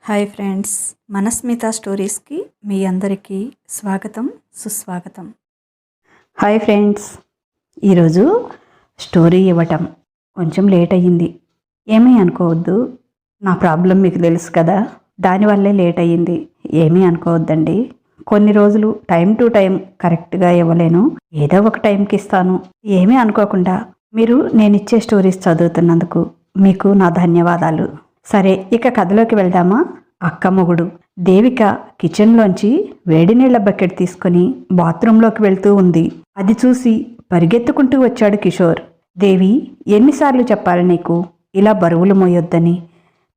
Hi friends, మనస్మిత స్టోరీస్కి మీ అందరికీ స్వాగతం, సుస్వాగతం. హాయ్ ఫ్రెండ్స్, ఈరోజు స్టోరీ ఇవ్వటం కొంచెం లేట్ అయ్యింది. ఏమీ అనుకోవద్దు, నా ప్రాబ్లం మీకు తెలుసు కదా, దానివల్లే లేట్ అయ్యింది. ఏమీ అనుకోవద్దండి. కొన్ని రోజులు టైం టు టైం కరెక్ట్గా ఇవ్వలేను, ఏదో ఒక టైంకి ఇస్తాను. ఏమీ అనుకోకుండా మీరు నేనిచ్చే స్టోరీస్ చదువుతున్నందుకు మీకు నా ధన్యవాదాలు. సరే, ఇక కథలోకి వెళ్దామా. అక్క మొగుడు. దేవిక కిచెన్లోంచి వేడి నీళ్ల బకెట్ తీసుకుని బాత్రూంలోకి వెళ్తూ ఉంది. అది చూసి పరిగెత్తుకుంటూ వచ్చాడు కిషోర్. దేవి, ఎన్నిసార్లు చెప్పాలి నీకు ఇలా బరువులు మోయొద్దని?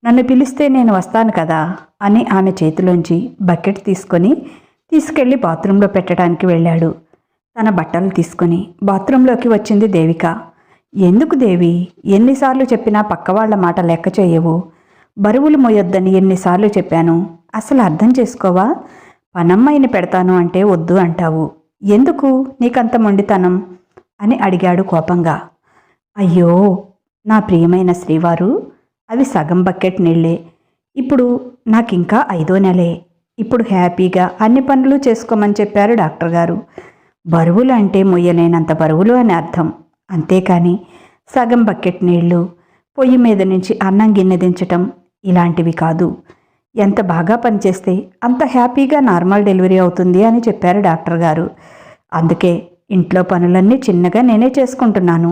నన్ను పిలిస్తే నేను వస్తాను కదా అని ఆమె చేతిలోంచి బకెట్ తీసుకెళ్లి బాత్రూంలో పెట్టడానికి వెళ్ళాడు. తన బట్టలు తీసుకుని బాత్రూంలోకి వచ్చింది దేవిక. ఎందుకు దేవి, ఎన్నిసార్లు చెప్పినా పక్కవాళ్ల మాట లెక్క చేయవు? బరువులు మోయొద్దని ఎన్నిసార్లు చెప్పాను, అసలు అర్థం చేసుకోవా? పనమ్మాయిని పెడతాను అంటే వద్దు అంటావు. ఎందుకు నీకంత మొండితనం అని అడిగాడు కోపంగా. అయ్యో నా ప్రియమైన శ్రీవారు, అవి సగం బకెట్ నీళ్లే. ఇప్పుడు నాకింకా 5వ నెలే. ఇప్పుడు హ్యాపీగా అన్ని పనులు చేసుకోమని చెప్పారు డాక్టర్ గారు. బరువులు అంటే మొయ్యలేనంత బరువులు అని అర్థం. అంతేకాని సగం బకెట్ నీళ్లు, పొయ్యి మీద నుంచి అన్నం గిన్నె దించటం ఇలాంటివి కాదు. ఎంత బాగా పనిచేస్తే అంత హ్యాపీగా నార్మల్ డెలివరీ అవుతుంది అని చెప్పారు డాక్టర్ గారు. అందుకే ఇంట్లో పనులన్నీ చిన్నగా నేనే చేసుకుంటున్నాను.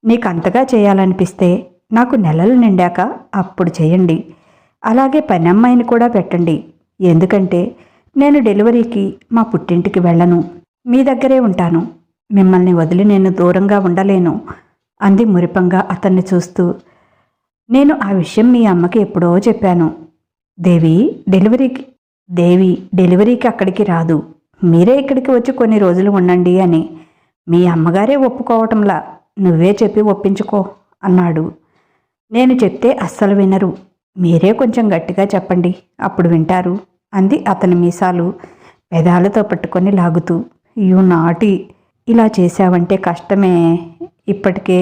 నీకు అంతగా చేయాలనిపిస్తే నాకు నెలలు నిండాక అప్పుడు చేయండి. అలాగే పని అమ్మాయిని కూడా పెట్టండి. ఎందుకంటే నేను డెలివరీకి మా పుట్టింటికి వెళ్ళను, మీ దగ్గరే ఉంటాను. మిమ్మల్ని వదిలి నేను దూరంగా ఉండలేను అంది మురిపంగా అతన్ని చూస్తూ. నేను ఆ విషయం మీ అమ్మకి ఎప్పుడో చెప్పాను. దేవి డెలివరీకి అక్కడికి రాదు, మీరే ఇక్కడికి వచ్చి కొన్ని రోజులు ఉండండి అని. మీ అమ్మగారే ఒప్పుకోవటంలా, నువ్వే చెప్పి ఒప్పించుకో అన్నాడు. నేను చెప్తే అస్సలు వినరు, మీరే కొంచెం గట్టిగా చెప్పండి, అప్పుడు వింటారు అంది అతని మీసాలు పెదాలతో పట్టుకొని లాగుతూ. యూ నాటి, ఇలా చేశావంటే కష్టమే. ఇప్పటికే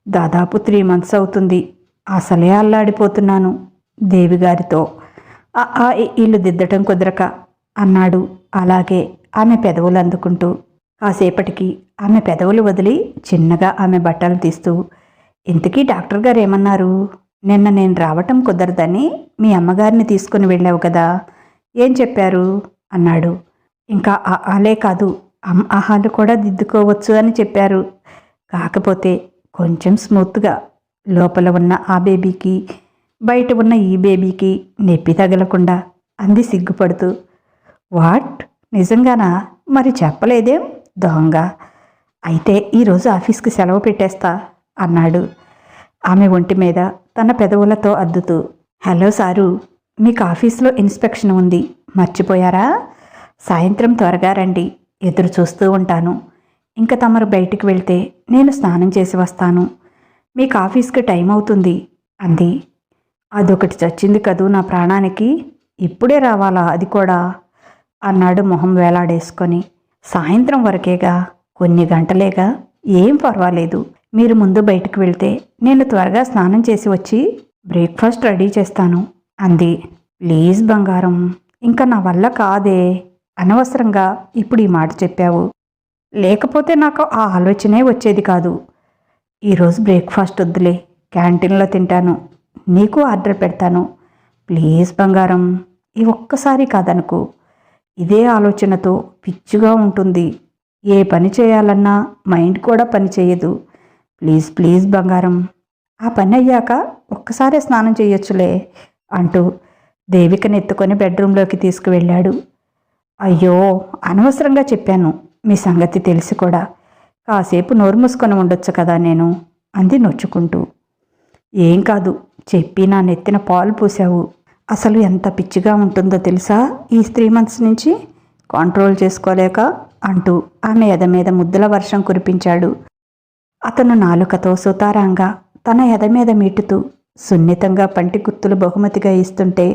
దాదాపు 3 months అవుతుంది. అసలే అల్లాడిపోతున్నాను దేవిగారితో. ఇల్లు దిద్దటం కుదరక అన్నాడు. అలాగే ఆమె పెదవులు అందుకుంటూ. కాసేపటికి ఆమె పెదవులు వదిలి చిన్నగా ఆమె బట్టలు తీస్తూ, ఇంతకీ డాక్టర్ గారు ఏమన్నారు? నిన్న నేను రావటం కుదరదని మీ అమ్మగారిని తీసుకుని వెళ్ళావు కదా, ఏం చెప్పారు అన్నాడు. ఇంకా ఆలే కాదు, ఆహాలు కూడా దిద్దుకోవచ్చు అని చెప్పారు. కాకపోతే కొంచెం స్మూత్గా, లోపల ఉన్న ఆ బేబీకి బయట ఉన్న ఈ బేబీకి నొప్పి తగలకుండా అంది సిగ్గుపడుతూ. వాట్, నిజంగానా? మరి చెప్పలేదేం దొంగ? అయితే ఈరోజు ఆఫీస్కి సెలవు పెట్టేస్తా అన్నాడు ఆమె ఒంటి మీద తన పెదవులతో అద్దుతూ. హలో సారు, మీకు ఆఫీస్లో ఇన్స్పెక్షన్ ఉంది, మర్చిపోయారా? సాయంత్రం త్వరగా రండి, ఎదురు చూస్తూ ఉంటాను. ఇంకా తమరు బయటికి వెళ్తే నేను స్నానం చేసి వస్తాను. మీకు ఆఫీస్కి టైం అవుతుంది అంది. అదొకటి చచ్చింది కదూ నా ప్రాణానికి, ఇప్పుడే రావాలా అది కూడా అన్నాడు మొహం వేలాడేసుకొని. సాయంత్రం వరకేగా, కొన్ని గంటలేగా, ఏం పర్వాలేదు. మీరు ముందు బయటికి వెళ్తే నేను త్వరగా స్నానం చేసి వచ్చి బ్రేక్ఫాస్ట్ రెడీ చేస్తాను అంది. ప్లీజ్ బంగారం, ఇంకా నా వల్ల కాదే. అనవసరంగా ఇప్పుడు ఈ మాట చెప్పావు, లేకపోతే నాకు ఆ ఆలోచనే వచ్చేది కాదు. ఈరోజు బ్రేక్ఫాస్ట్ వద్దులే, క్యాంటీన్లో తింటాను, నీకు ఆర్డర్ పెడతాను. ప్లీజ్ బంగారం, ఈ ఒక్కసారి కాదనుకో. ఇదే ఆలోచనతో పిచ్చిగా ఉంటుంది. ఏ పని చేయాలన్నా మైండ్ కూడా పని చేయదు. ప్లీజ్ ప్లీజ్ బంగారం, ఆ పని అయ్యాక ఒక్కసారే స్నానం చేయొచ్చులే అంటూ దేవికని ఎత్తుకొని బెడ్రూమ్లోకి తీసుకువెళ్ళాడు. అయ్యో అనవసరంగా చెప్పాను, మీ సంగతి తెలిసి కూడా. కాసేపు నోరు మూసుకొని ఉండొచ్చు కదా నేను అంది నొచ్చుకుంటూ. ఏం కాదు, చెప్పి నా నెత్తిన పాలు పూసావు. అసలు ఎంత పిచ్చిగా ఉంటుందో తెలుసా ఈ 3 months నుంచి, కంట్రోల్ చేసుకోలేక అంటూ ఆమె ఎద మీద ముద్దుల వర్షం కురిపించాడు. అతను నాలుకతో సుతారంగా తన ఎద మీద మీటుతూ సున్నితంగా పంటి గుర్తులు బహుమతిగా ఇస్తుంటే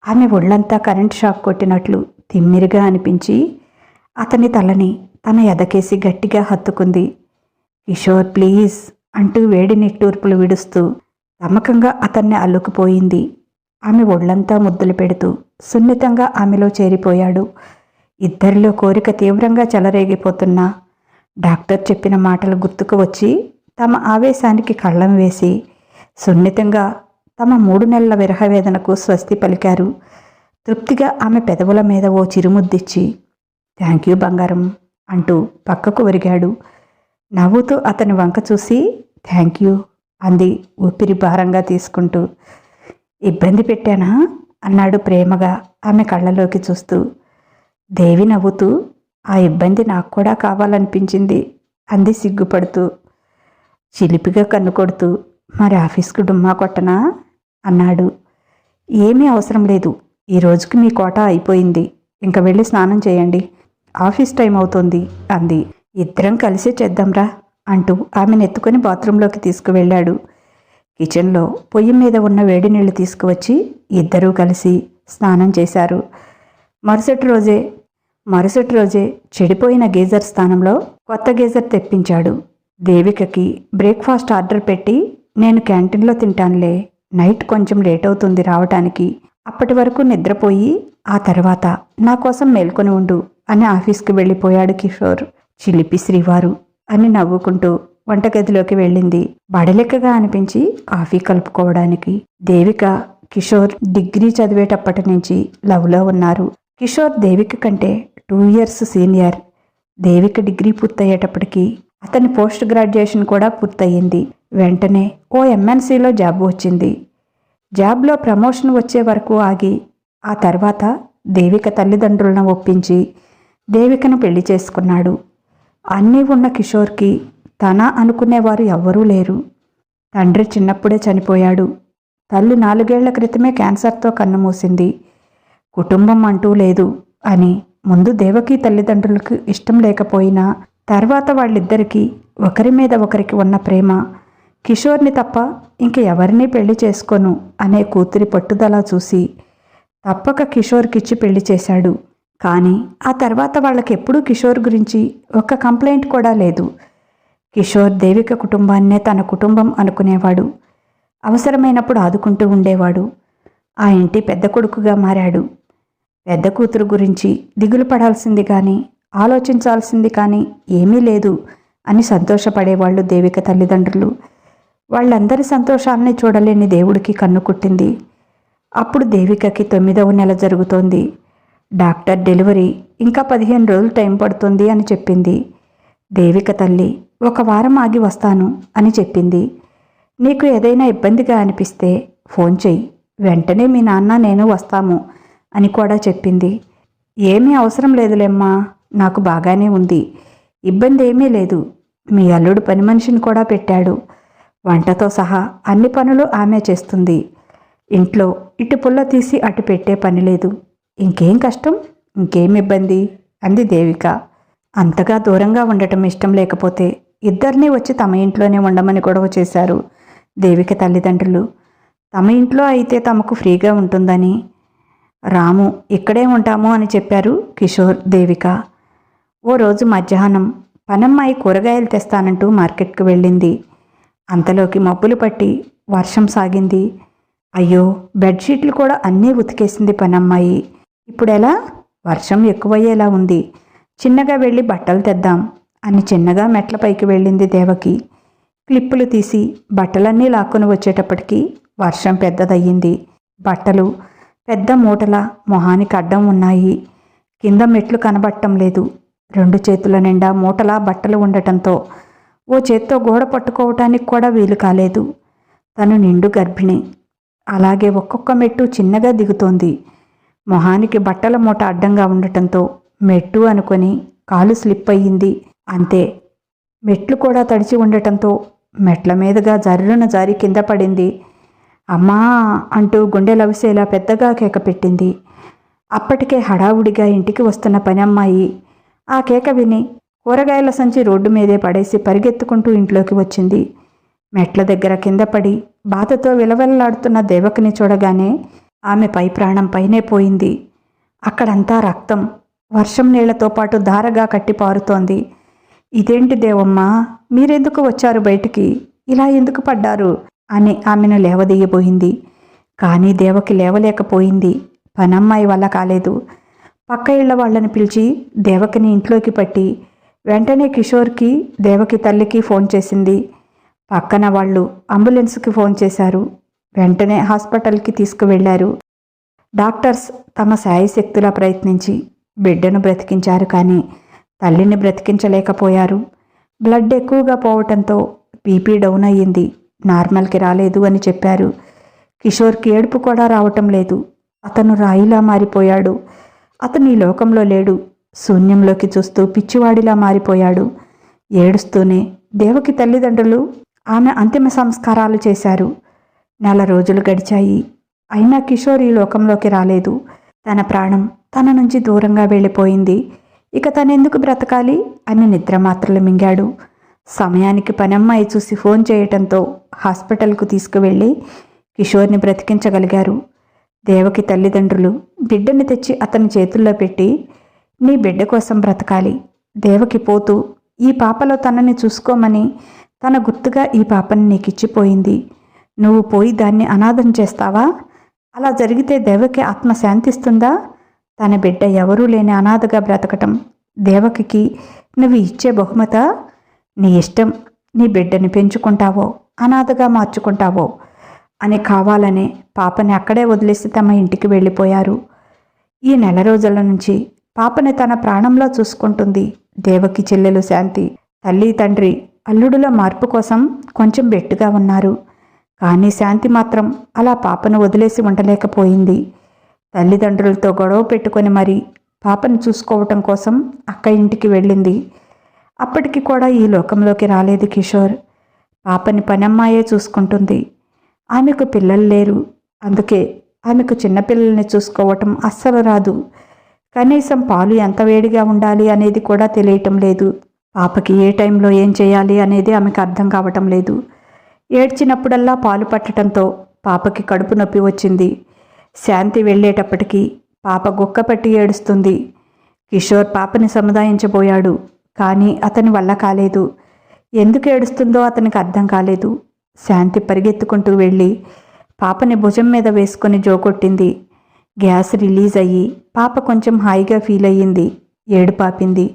ఆమె ఒళ్ళంతా కరెంట్ షాక్ కొట్టినట్లు తిమ్మిరిగా అనిపించి అతని తలని తన ఎదకేసి గట్టిగా హత్తుకుంది. కిషోర్ ప్లీజ్ అంటూ వేడి నిట్టూర్పులు విడుస్తూ తమకంగా అతన్ని అల్లుకుపోయింది. ఆమె ఒళ్ళంతా ముద్దులు పెడుతూ సున్నితంగా ఆమెలో చేరిపోయాడు. ఇద్దరిలో కోరిక తీవ్రంగా చెలరేగిపోతున్నా డాక్టర్ చెప్పిన మాటలు గుర్తుకు వచ్చి తమ ఆవేశానికి కళ్ళం వేసి సున్నితంగా తమ 3 నెలల విరహవేదనకు స్వస్తి పలికారు. తృప్తిగా ఆమె పెదవుల మీద ఓ చిరుముద్దిచ్చి థ్యాంక్ యూ బంగారం అంటూ పక్కకు ఒరిగాడు. నవ్వుతూ అతని వంక చూసి థ్యాంక్ యూ అంది ఊపిరి భారంగా తీసుకుంటూ. ఇబ్బంది పెట్టానా అన్నాడు ప్రేమగా ఆమె కళ్ళలోకి చూస్తూ. దేవి నవ్వుతూ ఆ ఇబ్బంది నాకు కూడా కావాలనిపించింది అంది సిగ్గుపడుతూ. చిలిపిగా కన్ను కొడుతూ మరి ఆఫీస్కు డుమ్మా కొట్టనా అన్నాడు. ఏమీ అవసరం లేదు, ఈ రోజుకి మీ కోట అయిపోయింది, ఇంక వెళ్ళి స్నానం చేయండి, ఆఫీస్ టైం అవుతోంది అంది. ఇద్దరం కలిసే చేద్దాంరా అంటూ ఆమెను ఎత్తుకొని బాత్రూంలోకి తీసుకువెళ్ళాడు. కిచెన్లో పొయ్యి మీద ఉన్న వేడి నీళ్లు తీసుకువచ్చి ఇద్దరూ కలిసి స్నానం చేశారు. మరుసటి రోజే చెడిపోయిన గీజర్ స్థానంలో కొత్త గీజర్ తెప్పించాడు. దేవికకి బ్రేక్ఫాస్ట్ ఆర్డర్ పెట్టి నేను క్యాంటీన్లో తింటానులే, నైట్ కొంచెం లేట్ అవుతుంది రావటానికి, అప్పటి వరకు నిద్రపోయి ఆ తర్వాత నా కోసం మేల్కొని ఉండు అని ఆఫీస్కి వెళ్ళిపోయాడు కిషోర్. చిలిపి శ్రీవారు అని నవ్వుకుంటూ వంటగదిలోకి వెళ్ళింది బడలెక్కగా అనిపించి కాఫీ కలుపుకోవడానికి. దేవిక కిషోర్ డిగ్రీ చదివేటప్పటి నుంచి లవ్లో ఉన్నారు. కిషోర్ దేవిక కంటే 2 years సీనియర్. దేవిక డిగ్రీ పూర్తయ్యేటప్పటికి అతని పోస్ట్ గ్రాడ్యుయేషన్ కూడా పూర్తయింది. వెంటనే ఓ ఎంఎన్సీలో జాబ్ వచ్చింది. జాబ్లో ప్రమోషన్ వచ్చే వరకు ఆగి ఆ తర్వాత దేవిక తల్లిదండ్రులను ఒప్పించి దేవికను పెళ్లి చేసుకున్నాడు. అన్నీ ఉన్న కిషోర్కి తన అనుకునేవారు ఎవ్వరూ లేరు. తండ్రి చిన్నప్పుడే చనిపోయాడు. తల్లి 4 ఏళ్ల క్రితమే క్యాన్సర్తో కన్నుమూసింది. కుటుంబం అంటూ లేదు అని ముందు దేవకి తల్లిదండ్రులకు ఇష్టం లేకపోయినా తర్వాత వాళ్ళిద్దరికీ ఒకరి మీద ఒకరికి ఉన్న ప్రేమ కిషోర్ని తప్ప ఇంక ఎవరినీ పెళ్లి చేసుకోను అనే కూతురి పట్టుదల చూసి తప్పక కిషోర్కిచ్చి పెళ్లి చేశాడు. కానీ ఆ తర్వాత వాళ్ళకెప్పుడూ కిషోర్ గురించి ఒక్క కంప్లైంట్ కూడా లేదు. కిషోర్ దేవిక కుటుంబాన్నే తన కుటుంబం అనుకునేవాడు. అవసరమైనప్పుడు ఆదుకుంటూ ఉండేవాడు. ఆ ఇంటి పెద్ద కొడుకుగా మారాడు. పెద్ద కూతురు గురించి దిగులు పడాల్సింది కానీ ఆలోచించాల్సింది కానీ ఏమీ లేదు అని సంతోషపడేవాళ్ళు దేవిక తల్లిదండ్రులు. వాళ్ళందరి సంతోషాలని చూడలేని దేవుడికి కన్ను కుట్టింది. అప్పుడు దేవికకి 9వ నెల జరుగుతోంది. డాక్టర్ డెలివరీ ఇంకా 15 రోజులు టైం పడుతుంది అని చెప్పింది. దేవిక తల్లి 1 వారం ఆగి వస్తాను అని చెప్పింది. నీకు ఏదైనా ఇబ్బందిగా అనిపిస్తే ఫోన్ చెయ్యి, వెంటనే మీ నాన్న నేను వస్తాము అని కూడా చెప్పింది. ఏమీ అవసరం లేదులేమ్మా, నాకు బాగానే ఉంది, ఇబ్బంది ఏమీ లేదు, మీ అల్లుడు పని మనిషిని కూడా పెట్టాడు, వంటతో సహా అన్ని పనులు ఆమె చేస్తుంది, ఇంట్లో ఇటు పుల్ల తీసి అటు పెట్టే పని లేదు, ఇంకేం కష్టం, ఇంకేం ఇబ్బంది అంది దేవిక. అంతగా దూరంగా ఉండటం ఇష్టం లేకపోతే ఇద్దరినీ వచ్చి తమ ఇంట్లోనే ఉండమని గొడవ చేశారు దేవిక తల్లిదండ్రులు. తమ ఇంట్లో అయితే తమకు ఫ్రీగా ఉంటుందని రాము ఇక్కడే ఉంటాము అని చెప్పారు కిషోర్ దేవిక. ఓ రోజు మధ్యాహ్నం పనమ్మాయి కూరగాయలు తెస్తానంటూ మార్కెట్కి వెళ్ళింది. అంతలోకి మబ్బులు పట్టి వర్షం సాగింది. అయ్యో, బెడ్షీట్లు కూడా అన్నీ ఉతికేసింది పనమ్మాయి. ఇప్పుడెలా? వర్షం ఎక్కువయ్యేలా ఉంది, చిన్నగా వెళ్ళి బట్టలు తెద్దాం అని చిన్నగా మెట్లపైకి వెళ్ళింది దేవకి. క్లిప్పులు తీసి బట్టలన్నీ లాక్కుని వచ్చేటప్పటికి వర్షం పెద్దదయ్యింది. బట్టలు పెద్ద మూటల మొహానికి అడ్డం ఉన్నాయి. కింద మెట్లు కనబడటం లేదు. 2 చేతుల నిండా మూటలా బట్టలు ఉండటంతో ఓ చేత్తో గోడ పట్టుకోవటానికి కూడా వీలు కాలేదు. తను నిండు గర్భిణి. అలాగే ఒక్కొక్క మెట్టు చిన్నగా దిగుతోంది. మొహానికి బట్టల మూట అడ్డంగా ఉండటంతో మెట్టు అనుకొని కాలు స్లిప్ అయ్యింది. అంతే, మెట్లు కూడా తడిచి ఉండటంతో మెట్ల మీదుగా జర్రున జారి కింద పడింది. అమ్మా అంటూ గుండె లవిసేలా పెద్దగా కేక పెట్టింది. అప్పటికే హడావుడిగా ఇంటికి వస్తున్న పనమ్మాయి ఆ కేక విని కూరగాయల సంచి రోడ్డు మీదే పడేసి పరిగెత్తుకుంటూ ఇంట్లోకి వచ్చింది. మెట్ల దగ్గర కింద పడి బాధతో విలవెల్లాడుతున్న దేవకిని చూడగానే ఆమె పై ప్రాణం పైనే పోయింది. అక్కడంతా రక్తం వర్షం నీళ్లతో పాటు ధారగా కట్టి పారుతోంది. ఇదేంటి దేవమ్మా, మీరెందుకు వచ్చారు బయటికి, ఇలా ఎందుకు పడ్డారు అని ఆమెను లేవదీయబోయింది. కానీ దేవకి లేవలేకపోయింది. పనమ్మాయి వల్ల కాలేదు. పక్క ఇళ్ల వాళ్ళని పిలిచి దేవకిని ఇంట్లోకి పట్టి వెంటనే కిషోర్కి, దేవకి తల్లికి ఫోన్ చేసింది. పక్కన వాళ్ళు అంబులెన్స్కి ఫోన్ చేశారు. వెంటనే హాస్పిటల్కి తీసుకువెళ్లారు. డాక్టర్స్ తమ శాయశక్తులా ప్రయత్నించి బిడ్డను బ్రతికించారు, కానీ తల్లిని బ్రతికించలేకపోయారు. బ్లడ్ ఎక్కువగా పోవటంతో బీపీ డౌన్ అయ్యింది. నార్మల్కి రాలేదు అని చెప్పారు. కిషోర్కి ఏడుపు కూడా రావటం లేదు. అతను రాయిలా మారిపోయాడు. అతను ఈ లోకంలో లేడు. శూన్యంలోకి చూస్తూ పిచ్చివాడిలా మారిపోయాడు. ఏడుస్తూనే దేవకి తల్లిదండ్రులు ఆమె అంతిమ సంస్కారాలు చేశారు. 4 రోజులు గడిచాయి. అయినా కిషోర్ ఈ లోకంలోకి రాలేదు. తన ప్రాణం తన నుంచి దూరంగా వెళ్ళిపోయింది. ఇక తనెందుకు బ్రతకాలి అని నిద్రమాత్రలు మింగాడు. సమయానికి పనమ్మాయి చూసి ఫోన్ చేయటంతో హాస్పిటల్కు తీసుకువెళ్ళి కిషోర్ని బ్రతికించగలిగారు. దేవకి తల్లిదండ్రులు బిడ్డని తెచ్చి అతని చేతుల్లో పెట్టి, నీ బిడ్డ కోసం బ్రతకాలి. దేవకి పోతూ ఈ పాపలో తనని చూసుకోమని తన గుర్తుగా ఈ పాపని నీకిచ్చిపోయింది. నువ్వు పోయి దాన్ని అనాథం చేస్తావా? అలా జరిగితే దేవకి ఆత్మ శాంతిస్తుందా? తన బిడ్డ ఎవరూ లేని అనాథగా బ్రతకటం దేవకికి నువ్వు ఇచ్చే బహుమత? నీ ఇష్టం. నీ బిడ్డని పెంచుకుంటావో అనాథగా మార్చుకుంటావో అని కావాలనే పాపని అక్కడే వదిలేసి తమ ఇంటికి వెళ్ళిపోయారు. ఈ 4 రోజుల నుంచి పాపని తన ప్రాణంలో చూసుకుంటుంది దేవకి చెల్లెలు శాంతి. తల్లి తండ్రి అల్లుడుల మార్పు కోసం కొంచెం బెట్టుగా ఉన్నారు. కానీ శాంతి మాత్రం అలా పాపను వదిలేసి ఉండలేకపోయింది. తల్లిదండ్రులతో గొడవ పెట్టుకొని మరీ పాపను చూసుకోవటం కోసం అక్క ఇంటికి వెళ్ళింది. అప్పటికి కూడా ఈ లోకంలోకి రాలేదు కిషోర్. పాపని పనమ్మాయే చూసుకుంటుంది. ఆమెకు పిల్లలు లేరు. అందుకే ఆమెకు చిన్నపిల్లల్ని చూసుకోవటం అస్సలు రాదు. కనీసం పాలు ఎంత వేడిగా ఉండాలి అనేది కూడా తెలియటం లేదు. పాపకి ఏ టైంలో ఏం చేయాలి అనేది ఆమెకు అర్థం కావటం లేదు. ఏడ్చినప్పుడల్లా పాలు పట్టడంతో పాపకి కడుపు నొప్పి వచ్చింది. శాంతి వెళ్ళేటప్పటికీ పాప గుక్కపట్టి ఏడుస్తుంది. కిషోర్ పాపని సముదాయించబోయాడు. కానీ అతని వల్ల కాలేదు. ఎందుకు ఏడుస్తుందో అతనికి అర్థం కాలేదు. శాంతి పరిగెత్తుకుంటూ వెళ్ళి పాపని భుజం మీద వేసుకొని జోకొట్టింది. గ్యాస్ రిలీజ్ అయ్యి పాప కొంచెం హాయిగా ఫీల్ అయ్యింది. ఏడుపాపింది.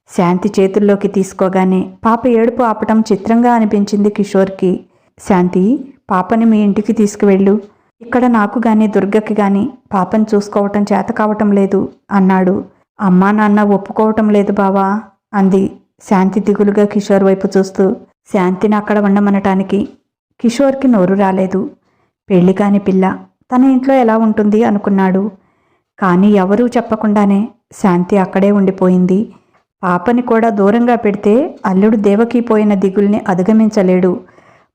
శాంతి చేతుల్లోకి తీసుకోగానే పాప ఏడుపు ఆపటం చిత్రంగా అనిపించింది కిషోర్కి. శాంతి, పాపని మీ ఇంటికి తీసుకువెళ్ళు. ఇక్కడ నాకు గాని దుర్గకి గాని పాపను చూసుకోవటం చేత కావటం లేదు అన్నాడు. అమ్మా నాన్న ఒప్పుకోవటం లేదు బావా అంది శాంతి దిగులుగా కిషోర్ వైపు చూస్తూ. శాంతిని అక్కడ ఉండమనటానికి కిషోర్కి నోరు రాలేదు. పెళ్లి కాని పిల్ల తన ఇంట్లో ఎలా ఉంటుంది అనుకున్నాడు. కానీ ఎవరూ చెప్పకుండానే శాంతి అక్కడే ఉండిపోయింది. పాపని కూడా దూరంగా పెడితే అల్లుడు దేవకి పోయిన దిగుల్ని అధిగమించలేడు.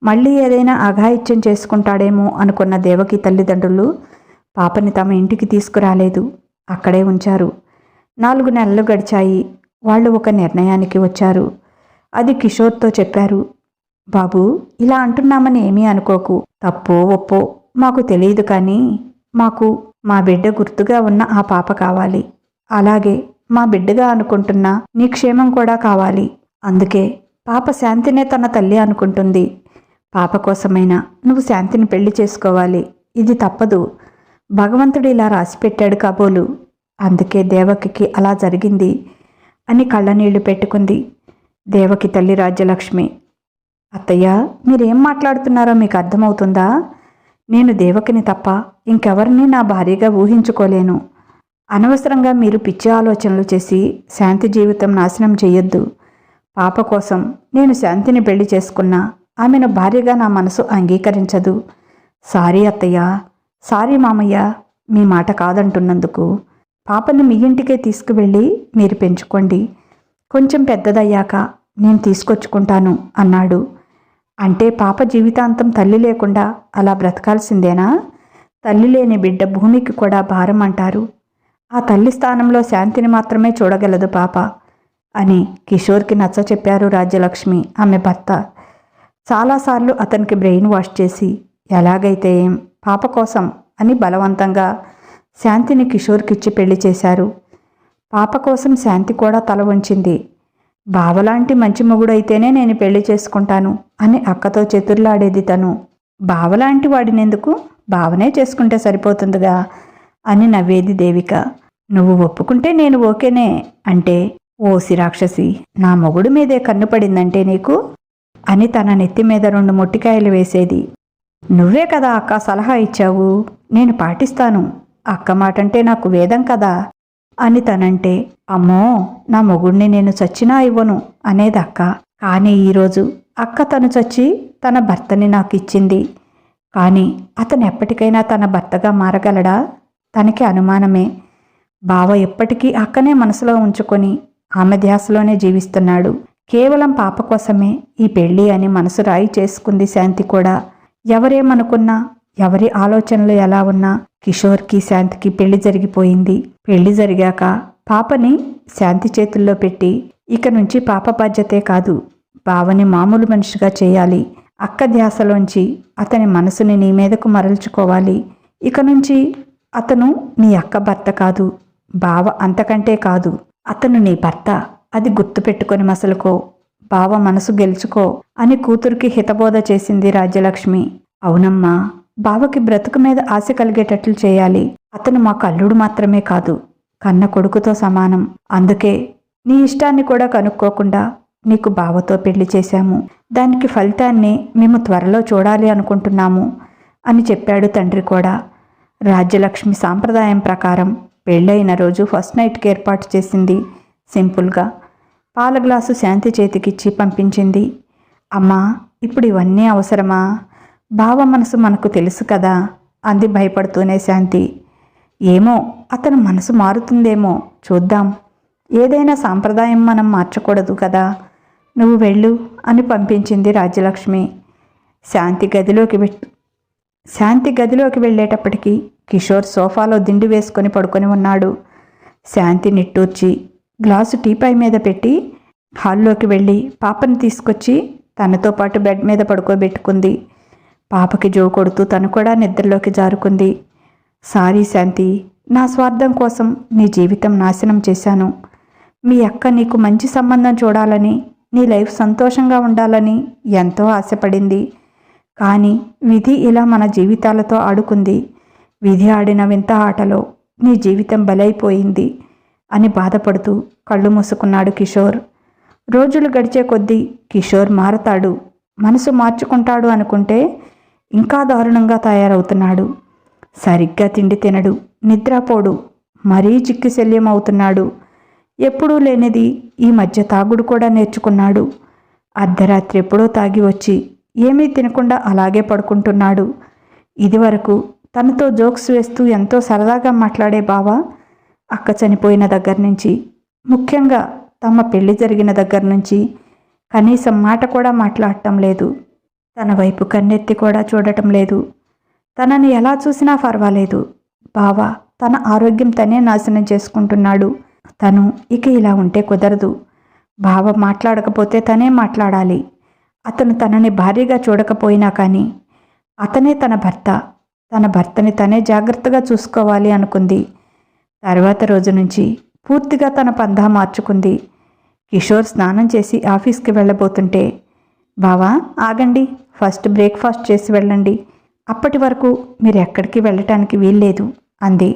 మళ్ళీ ఏదైనా అఘాయిత్యం చేసుకుంటాడేమో అనుకున్న దేవకి తల్లిదండ్రులు పాపని తమ ఇంటికి తీసుకురాలేదు. అక్కడే ఉంచారు. 4 నెలలు గడిచాయి. వాళ్ళు ఒక నిర్ణయానికి వచ్చారు. అది కిషోర్తో చెప్పారు. బాబు, ఇలా అంటున్నామని ఏమీ అనుకోకు. తప్పో ఒప్పో మాకు తెలియదు, కానీ మాకు మా బిడ్డ గుర్తుగా ఉన్న ఆ పాప కావాలి. అలాగే మా బిడ్డగా అనుకుంటున్న నీ క్షేమం కూడా కావాలి. అందుకే పాప శాంతినే తన తల్లి అనుకుంటుంది. పాప కోసమైనా నువ్వు శాంతిని పెళ్లి చేసుకోవాలి. ఇది తప్పదు. భగవంతుడు ఇలా రాసిపెట్టాడు కాబోలు. అందుకే దేవకికి అలా జరిగింది అని కళ్ళనీళ్లు పెట్టుకుంది. దేవకి తల్లి రాజ్యలక్ష్మి. అత్తయ్య, మీరేం మాట్లాడుతున్నారో మీకు అర్థమవుతుందా? నేను దేవకిని తప్ప ఇంకెవరిని నా భార్యగా ఊహించుకోలేను. అనవసరంగా మీరు పిచ్చి ఆలోచనలు చేసి శాంతి జీవితం నాశనం చెయ్యొద్దు. పాప కోసం నేను శాంతిని పెళ్లి చేసుకున్నా ఆమెను భార్యగా నా మనసు అంగీకరించదు. సారీ అత్తయ్య, సారీ మామయ్య, మీ మాట కాదంటున్నందుకు. పాపను మీ ఇంటికే తీసుకువెళ్ళి మీరు పెంచుకోండి. కొంచెం పెద్దదయ్యాక నేను తీసుకొచ్చుకుంటాను అన్నాడు. అంటే పాప జీవితాంతం తల్లి లేకుండా అలా బ్రతకాల్సిందేనా? తల్లి లేని బిడ్డ భూమికి కూడా భారం అంటారు. ఆ తల్లి స్థానంలో శాంతిని మాత్రమే చూడగలదు పాప అని కిషోర్కి నచ్చ చెప్పారు రాజ్యలక్ష్మి, ఆమె భర్త. చాలాసార్లు అతనికి బ్రెయిన్ వాష్ చేసి ఎలాగైతే ఏం పాప కోసం అని బలవంతంగా శాంతిని కిషోర్కిచ్చి పెళ్లి చేశారు. పాప కోసం శాంతి కూడా తల వంచింది. బావలాంటి మంచి మొగుడైతేనే నేను పెళ్లి చేసుకుంటాను అని అక్కతో చెతుర్లాడేది తను. బావలాంటి వాడినెందుకు, బావనే చేసుకుంటే సరిపోతుందిగా అని నవ్వేది దేవిక. నువ్వు ఒప్పుకుంటే నేను ఓకేనే అంటే, ఓసి రాక్షసి, నా మొగుడు మీదే కన్ను పడిందంటే నీకు అని తన నెత్తి మీద 2 మొట్టికాయలు వేసేది. నువ్వే కదా అక్క సలహా ఇచ్చావు, నేను పాటిస్తాను, అక్క మాటంటే నాకు వేదం కదా అని తనంటే, అమ్మో నా మొగుడిని నేను చచ్చినా ఇవ్వను అనేది అక్క. కానీ ఈరోజు అక్క తను చచ్చి తన భర్తని నాకు ఇచ్చింది. కానీ అతను ఎప్పటికైనా తన భర్తగా మారగలడా? తనకి అనుమానమే. బావ ఎప్పటికీ అక్కనే మనసులో ఉంచుకొని ఆమె ధ్యాసలోనే జీవిస్తున్నాడు. కేవలం పాప కోసమే ఈ పెళ్ళి అని మనసు రాయి చేసుకుంది శాంతి కూడా. ఎవరేమనుకున్నా, ఎవరి ఆలోచనలు ఎలా ఉన్నా కిషోర్కి శాంతికి పెళ్లి జరిగిపోయింది. పెళ్లి జరిగాక పాపని శాంతి చేతుల్లో పెట్టి, ఇక నుంచి పాప బాధ్యతే కాదు, బావని మామూలు మనిషిగా చేయాలి. అక్క ధ్యాసలోంచి అతని మనసుని నీ మీదకు మరల్చుకోవాలి. ఇక నుంచి అతను నీ అక్క భర్త కాదు, బావ అంతకంటే కాదు, అతను నీ భర్త. అది గుర్తుపెట్టుకొని మసలుకో, బావ మనసు గెలుచుకో అని కూతురికి హితబోధ చేసింది రాజ్యలక్ష్మి. అవునమ్మా, బావకి బ్రతుకు మీద ఆశ కలిగేటట్లు చేయాలి. అతను మాకు అల్లుడు మాత్రమే కాదు, కన్న కొడుకుతో సమానం. అందుకే నీ ఇష్టాన్ని కూడా కనుక్కోకుండా నీకు బావతో పెళ్లి చేశాము. దానికి ఫలితాన్ని మేము త్వరలో చూడాలి అనుకుంటున్నాము అని చెప్పాడు తండ్రి కూడా. రాజ్యలక్ష్మి సాంప్రదాయం ప్రకారం పెళ్ళైన రోజు ఫస్ట్ నైట్కి ఏర్పాటు చేసింది. సింపుల్గా పాల గ్లాసు శాంతి చేతికిచ్చి పంపించింది. అమ్మా, ఇప్పుడు ఇవన్నీ అవసరమా? బావ మనసు మనకు తెలుసు కదా అంది భయపడుతూనే శాంతి. ఏమో, అతను మనసు మారుతుందేమో, చూద్దాం. ఏదైనా సాంప్రదాయం మనం మార్చకూడదు కదా. నువ్వు వెళ్ళు అని పంపించింది రాజ్యలక్ష్మి. శాంతి గదిలోకి వెళ్ళేటప్పటికి కిషోర్ సోఫాలో దిండు వేసుకొని పడుకొని ఉన్నాడు. శాంతి నిట్టూర్చి గ్లాసు టీపాయ్ మీద పెట్టి హాల్లోకి వెళ్ళి పాపని తీసుకొచ్చి తనతో పాటు బెడ్ మీద పడుకోబెట్టుకుంది. పాపకి జో కొడుతూ తను కూడా నిద్రలోకి జారుకుంది. సారీ శాంతి, నా స్వార్థం కోసం నీ జీవితం నాశనం చేశాను. మీ అక్క నీకు మంచి సంబంధం చూడాలని, నీ లైఫ్ సంతోషంగా ఉండాలని ఎంతో ఆశపడింది. కానీ విధి ఇలా మన జీవితాలతో ఆడుకుంది. విధి ఆడిన వింత ఆటలో నీ జీవితం బలైపోయింది అని బాధపడుతూ కళ్ళు మూసుకున్నాడు కిషోర్. రోజులు గడిచే కొద్దీ కిషోర్ మారతాడు, మనసు మార్చుకుంటాడు అనుకుంటే ఇంకా దారుణంగా తయారవుతున్నాడు. సరిగ్గా తిండి తినడు, నిద్రపోడు, మరీ చిక్కి శల్యం అవుతున్నాడు. ఎప్పుడూ లేనిది ఈ మధ్య తాగుడు కూడా నేర్చుకున్నాడు. అర్ధరాత్రి ఎప్పుడో తాగి వచ్చి ఏమీ తినకుండా అలాగే పడుకుంటున్నాడు. ఇదివరకు తనతో జోక్స్ వేస్తూ ఎంతో సరదాగా మాట్లాడే బావ అక్క చనిపోయిన దగ్గర నుంచి, ముఖ్యంగా తమ పెళ్లి జరిగిన దగ్గర నుంచి కనీసం మాట కూడా మాట్లాడటం లేదు. తన వైపు కన్నెత్తి కూడా చూడటం లేదు. తనని ఎలా చూసినా పర్వాలేదు, బావ తన ఆరోగ్యం తనే నాశనం చేసుకుంటున్నాడు. తను ఇక ఇలా ఉంటే కుదరదు. బావ మాట్లాడకపోతే తనే మాట్లాడాలి. అతను తనని భారీగా చూడకపోయినా కానీ అతనే తన భర్త, తన భర్తని తనే జాగ్రత్తగా చూసుకోవాలి అనుకుంది. తర్వాత రోజు నుంచి పూర్తిగా తన పందా మార్చుకుంది. కిషోర్ స్నానం చేసి ఆఫీస్కి వెళ్ళబోతుంటే, బావా ఆగండి, ఫస్ట్ బ్రేక్ఫాస్ట్ చేసి వెళ్ళండి, అప్పటి వరకు మీరు ఎక్కడికి వెళ్ళటానికి వీల్లేదు అంది.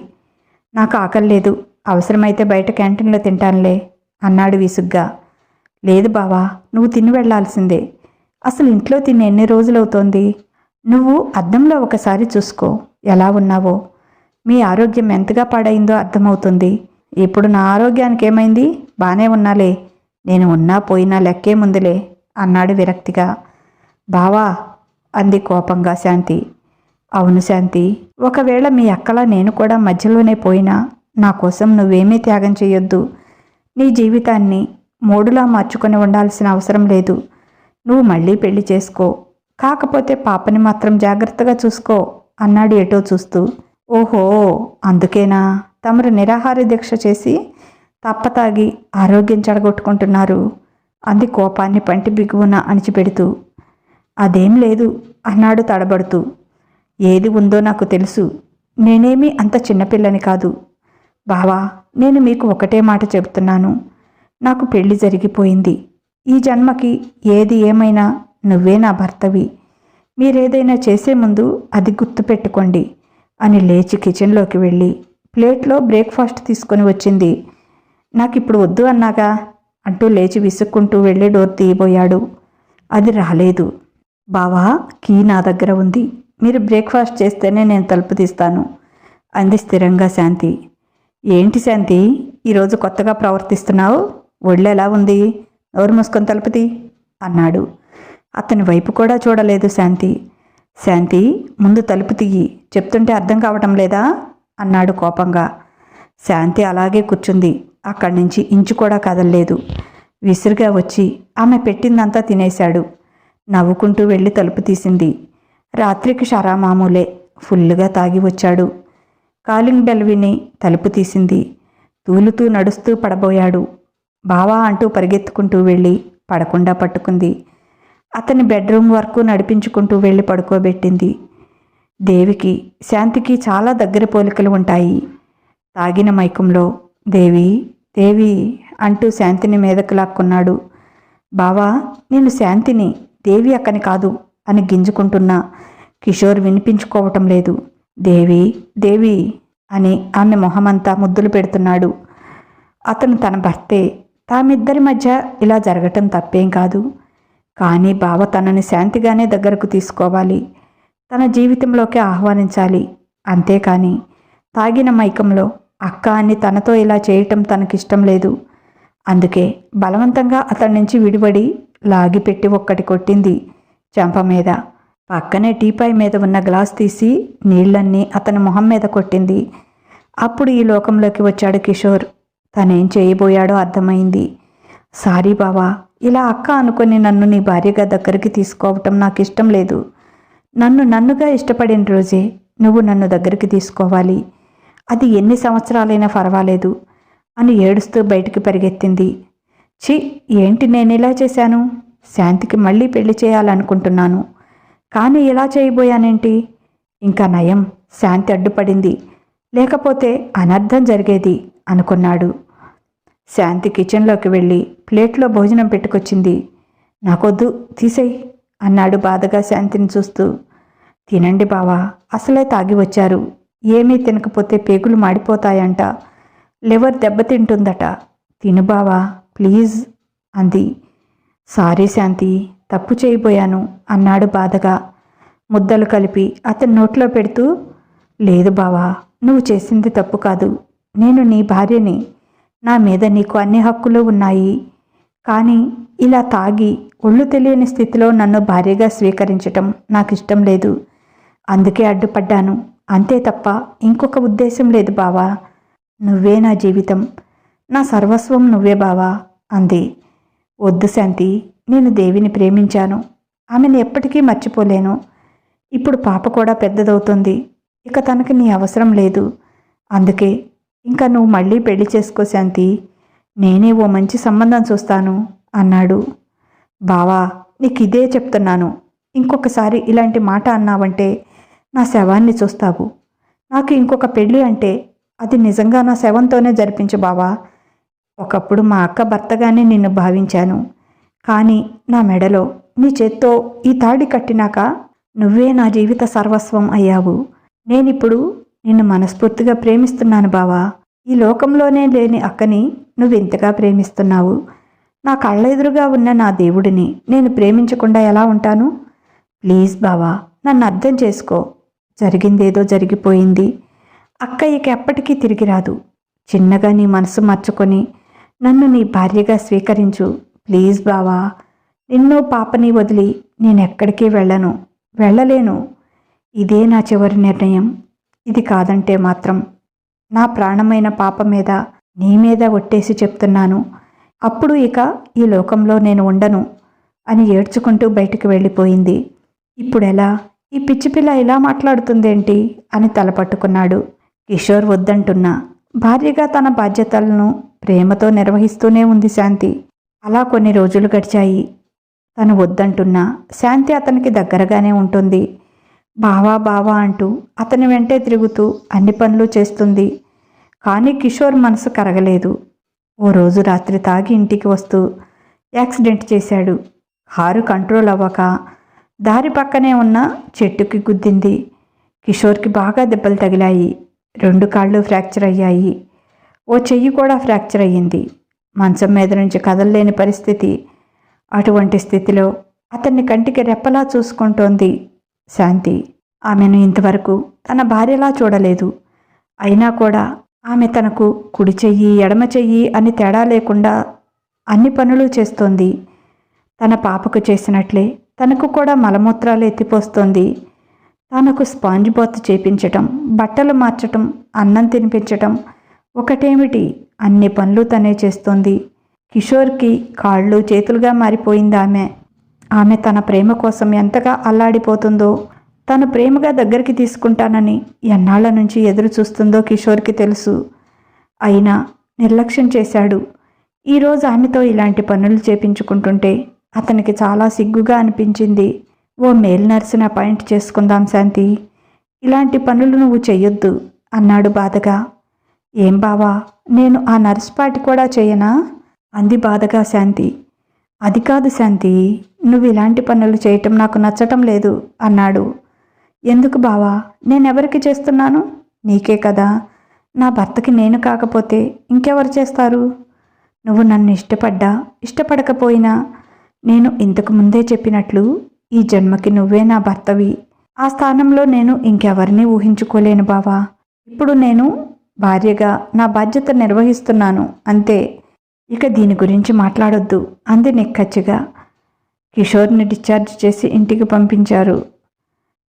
నాకు ఆకలి లేదు, అవసరమైతే బయట క్యాంటీన్లో తింటానులే అన్నాడు విసుగ్గా. లేదు బావా, నువ్వు తిని వెళ్లాల్సిందే. అసలు ఇంట్లో తిని ఎన్ని రోజులవుతోంది? నువ్వు అద్దంలో ఒకసారి చూసుకో, ఎలా ఉన్నావో. మీ ఆరోగ్యం ఎంతగా పాడైందో అర్థమవుతుంది. ఇప్పుడు నా ఆరోగ్యానికి ఏమైంది? బానే ఉన్నాలే, నేను ఉన్నా పోయినా లెక్కే ముందులే అన్నాడు విరక్తిగా. బావా అంది కోపంగా శాంతి. అవును శాంతి, ఒకవేళ మీ అక్కలా నేను కూడా మధ్యలోనే పోయినా నా కోసం నువ్వేమీ త్యాగం చేయొద్దు. నీ జీవితాన్ని మూడులా మార్చుకొని ఉండాల్సిన అవసరం లేదు. నువ్వు మళ్ళీ పెళ్లి చేసుకో, కాకపోతే పాపని మాత్రం జాగ్రత్తగా చూసుకో అన్నాడు ఎటో చూస్తూ. ఓహో, అందుకేనా తమరు నిరాహార దీక్ష చేసి తప్పతాగి ఆరోగ్యం చెడగొట్టుకుంటున్నారు అంది కోపాన్ని పంటి బిగువున అణిచిపెడుతూ. అదేం లేదు అన్నాడు తడబడుతూ. ఏది ఉందో నాకు తెలుసు, నేనేమీ అంత చిన్నపిల్లని కాదు. బావా, నేను మీకు ఒకటే మాట చెబుతున్నాను, నాకు పెళ్లి జరిగిపోయింది. ఈ జన్మకి ఏది ఏమైనా నువ్వే నా భర్తవి. మీరేదైనా చేసే ముందు అది గుర్తుపెట్టుకోండి అని లేచి కిచెన్లోకి వెళ్ళి ప్లేట్లో బ్రేక్ఫాస్ట్ తీసుకొని వచ్చింది. నాకిప్పుడు వద్దు అన్నాగా అంటూ లేచి విసుక్కుంటూ వెళ్ళి డోర్ తీయబోయాడు. అది రాలేదు. బావా, కీ నా దగ్గర ఉంది, మీరు బ్రేక్ఫాస్ట్ చేస్తేనే నేను తలుపు తీస్తాను అంది స్థిరంగా శాంతి. ఏంటి శాంతి, ఈరోజు కొత్తగా ప్రవర్తిస్తున్నావు? ఒళ్ళెలా ఉంది? నోరు మూసుకొని తలుపు తీ అన్నాడు. అతని వైపు కూడా చూడలేదు శాంతి. శాంతి, ముందు తలుపు తీయి, చెప్తుంటే అర్థం కావటం లేదా అన్నాడు కోపంగా. శాంతి అలాగే కూర్చుంది. అక్కడి నుంచి ఇంచు కూడా కదలలేదు. విసురుగా వచ్చి ఆమె పెట్టిందంతా తినేశాడు. నవ్వుకుంటూ వెళ్ళి తలుపు తీసింది. రాత్రికి షరామామూలే, ఫుల్లుగా తాగి వచ్చాడు. కాలింగ్ బెల్ విని తలుపు తీసింది. తూలుతూ నడుస్తూ పడబోయాడు. బావా అంటూ పరిగెత్తుకుంటూ వెళ్ళి పడకుండా పట్టుకుంది. అతని బెడ్రూమ్ వరకు నడిపించుకుంటూ వెళ్ళి పడుకోబెట్టింది. దేవికి శాంతికి చాలా దగ్గర పోలికలు ఉంటాయి. తాగిన మైకంలో దేవి దేవి అంటూ శాంతిని మీదకు లాక్కున్నాడు. బావా, నేను శాంతిని, దేవి అక్కని కాదు అని గింజుకుంటున్నా కిషోర్ వినిపించుకోవటం లేదు. దేవి దేవి అని ఆమె మొహమంతా ముద్దులు పెడుతున్నాడు. అతను తన భర్తే. తామిద్దరి మధ్య ఇలా జరగటం తప్పేం కాదు. కానీ బావ తనని శాంతిగానే దగ్గరకు తీసుకోవాలి, తన జీవితంలోకి ఆహ్వానించాలి. అంతేకాని తాగిన మైకంలో అక్క అని తనతో ఇలా చేయటం తనకిష్టం లేదు. అందుకే బలవంతంగా అతడి నుంచి విడిపడి లాగిపెట్టి ఒక్కటి కొట్టింది చెంప మీద. పక్కనే టీపాయ్ మీద ఉన్న గ్లాస్ తీసి నీళ్లన్నీ అతని మొహం మీద కొట్టింది. అప్పుడు ఈ లోకంలోకి వచ్చాడు కిషోర్. తనేం చేయబోయాడో అర్థమైంది. సారీ బావా, ఇలా అక్క అనుకొని నన్ను నీ భార్యగా దగ్గరికి తీసుకోవటం నాకు ఇష్టం లేదు. నన్నుగా ఇష్టపడిన రోజే నువ్వు నన్ను దగ్గరికి తీసుకోవాలి. అది ఎన్ని సంవత్సరాలైనా పర్వాలేదు అని ఏడుస్తూ బయటికి పరిగెత్తింది. ఛీ, ఏంటి నేనిలా చేశాను? శాంతికి మళ్ళీ పెళ్లి చేయాలనుకుంటున్నాను, కానీ ఇలా చేయబోయానేంటి? ఇంకా నయం, శాంతి అడ్డుపడింది, లేకపోతే అనర్థం జరిగేది అనుకున్నాడు. శాంతి కిచెన్లోకి వెళ్ళి ప్లేట్లో భోజనం పెట్టుకొచ్చింది. నాకొద్దు, తీసేయి అన్నాడు బాధగా శాంతిని చూస్తూ. తినండి బావా, అసలే తాగి వచ్చారు. ఏమీ తినకపోతే పేగులు మాడిపోతాయంట, లివర్ దెబ్బతింటుందట. తిను బావా ప్లీజ్ అంది. సారీ శాంతి, తప్పు చేయబోయాను అన్నాడు బాధగా. ముద్దలు కలిపి అతని నోట్లో పెడుతూ, లేదు బావా, నువ్వు చేసింది తప్పు కాదు. నేను నీ భార్యని, నా మీద నీకు అన్ని హక్కులు ఉన్నాయి. కానీ ఇలా తాగి ఒళ్ళు తెలియని స్థితిలో నన్ను భార్యగా స్వీకరించటం నాకు ఇష్టం లేదు. అందుకే అడ్డుపడ్డాను, అంతే తప్ప ఇంకొక ఉద్దేశం లేదు బావా. నువ్వే నా జీవితం, నా సర్వస్వం నువ్వే బావా అంది. వద్దు శాంతి, నేను దేవిని ప్రేమించాను, ఆమెను ఎప్పటికీ మర్చిపోలేను. ఇప్పుడు పాప కూడా పెద్దదవుతుంది, ఇక తనకి నీ అవసరం లేదు. అందుకే ఇంకా నువ్వు మళ్ళీ పెళ్లి చేసుకో శాంతి, నేనే ఓ మంచి సంబంధం చూస్తాను అన్నాడు. బావా, నీకు ఇదే చెప్తున్నాను, ఇంకొకసారి ఇలాంటి మాట అన్నావంటే నా శవాన్ని చూస్తావు. నాకు ఇంకొక పెళ్ళి అంటే అది నిజంగా నా శవంతోనే జరిపించు బావా. ఒకప్పుడు మా అక్క భర్తగానే నిన్ను భావించాను, కానీ నా మెడలో నీ చేత్తో ఈ తాడి కట్టినాక నువ్వే నా జీవిత సర్వస్వం అయ్యావు. నేనిప్పుడు నిన్ను మనస్ఫూర్తిగా ప్రేమిస్తున్నాను బావా. ఈ లోకంలోనే లేని అక్కని నువ్వెంతగా ప్రేమిస్తున్నావు. నా కళ్ళెదురుగా ఉన్న నా దేవుడిని నేను ప్రేమించకుండా ఎలా ఉంటాను? ప్లీజ్ బావా, నన్ను అర్థం చేసుకో. జరిగిందేదో జరిగిపోయింది. అక్క ఇక ఎప్పటికీ తిరిగి రాదు. చిన్నగా నీ మనసు మార్చుకొని నన్ను నీ భార్యగా స్వీకరించు ప్లీజ్ బావా. నిన్ను పాపని వదిలి నేనెక్కడికి వెళ్ళలేను. ఇదే నా చివరి నిర్ణయం. ఇది కాదంటే మాత్రం నా ప్రాణమైన పాప మీద, నీ మీద ఒట్టేసి చెప్తున్నాను, అప్పుడు ఇక ఈ లోకంలో నేను ఉండను అని ఏడ్చుకుంటూ బయటికి వెళ్ళిపోయింది. ఇప్పుడెలా? ఈ పిచ్చిపిల్ల ఇలా మాట్లాడుతుందేంటి అని తలపట్టుకున్నాడు. కిషోర్ వద్దంటున్నా భార్యగా తన బాధ్యతలను ప్రేమతో నిర్వహిస్తూనే ఉంది శాంతి. అలా కొన్ని రోజులు గడిచాయి. తను వద్దంటున్నా శాంతి అతనికి దగ్గరగానే ఉంటుంది. బావా బావా అంటూ అతని వెంటే తిరుగుతూ అన్ని పనులు చేస్తుంది. కానీ కిషోర్ మనసు కరగలేదు. ఓ రోజు రాత్రి తాగి ఇంటికి వస్తూ యాక్సిడెంట్ చేశాడు. కారు కంట్రోల్ అవ్వక దారి పక్కనే ఉన్న చెట్టుకి గుద్దింది. కిషోర్కి బాగా దెబ్బలు తగిలాయి. 2 కాళ్ళు ఫ్రాక్చర్ అయ్యాయి. ఓ చెయ్యి కూడా ఫ్రాక్చర్ అయ్యింది. మంచం మీద నుంచి కదలలేని పరిస్థితి. అటువంటి స్థితిలో అతన్ని కంటికి రెప్పలా చూసుకుంటోంది శాంతి. ఆమెను ఇంతవరకు తన భార్యలా చూడలేదు. అయినా కూడా ఆమె తనకు కుడి చెయ్యి ఎడమ చెయ్యి అని తేడా లేకుండా అన్ని పనులు చేస్తోంది. తన పాపకు చేసినట్లే తనకు కూడా మలమూత్రాలు ఎత్తిపోస్తోంది. తనకు స్పాంజ్ బాత్ చేపించటం, బట్టలు మార్చటం, అన్నం తినిపించటం ఒకటేమిటి, అన్ని పనులు తనే చేస్తోంది. కిషోర్కి కాళ్ళు చేతులుగా మారిపోయింది ఆమె. ఆమె తన ప్రేమ కోసం ఎంతగా అల్లాడిపోతుందో, తను ప్రేమగా దగ్గరికి తీసుకుంటానని ఎన్నాళ్ల నుంచి ఎదురు చూస్తుందో కిషోర్కి తెలుసు. అయినా నిర్లక్ష్యం చేశాడు. ఈరోజు ఆమెతో ఇలాంటి పనులు చేపించుకుంటుంటే అతనికి చాలా సిగ్గుగా అనిపించింది. ఓ మేల్ నర్సుని అపాయింట్ చేసుకుందాం శాంతి, ఇలాంటి పనులు నువ్వు చెయ్యొద్దు అన్నాడు బాధగా. ఏం బావా, నేను ఆ నర్స్ పాటి కూడా చేయనా అంది బాధగా శాంతి. అది కాదు శాంతి, నువ్వు ఇలాంటి పనులు చేయటం నాకు నచ్చటం లేదు అన్నాడు. ఎందుకు బావా, నేనెవరికి చేస్తున్నాను? నీకే కదా. నా భర్తకి నేను కాకపోతే ఇంకెవరు చేస్తారు? నువ్వు నన్ను ఇష్టపడకపోయినా నేను ఇంతకు ముందే చెప్పినట్లు ఈ జన్మకి నువ్వే నా భర్తవి. ఆ స్థానంలో నేను ఇంకెవరిని ఊహించుకోలేను బావా. ఇప్పుడు నేను భార్యగా నా బాధ్యత నిర్వహిస్తున్నాను అంతే. ఇక దీని గురించి మాట్లాడొద్దు అంది నిక్కచ్చిగా. కిషోర్ని డిశ్చార్జ్ చేసి ఇంటికి పంపించారు.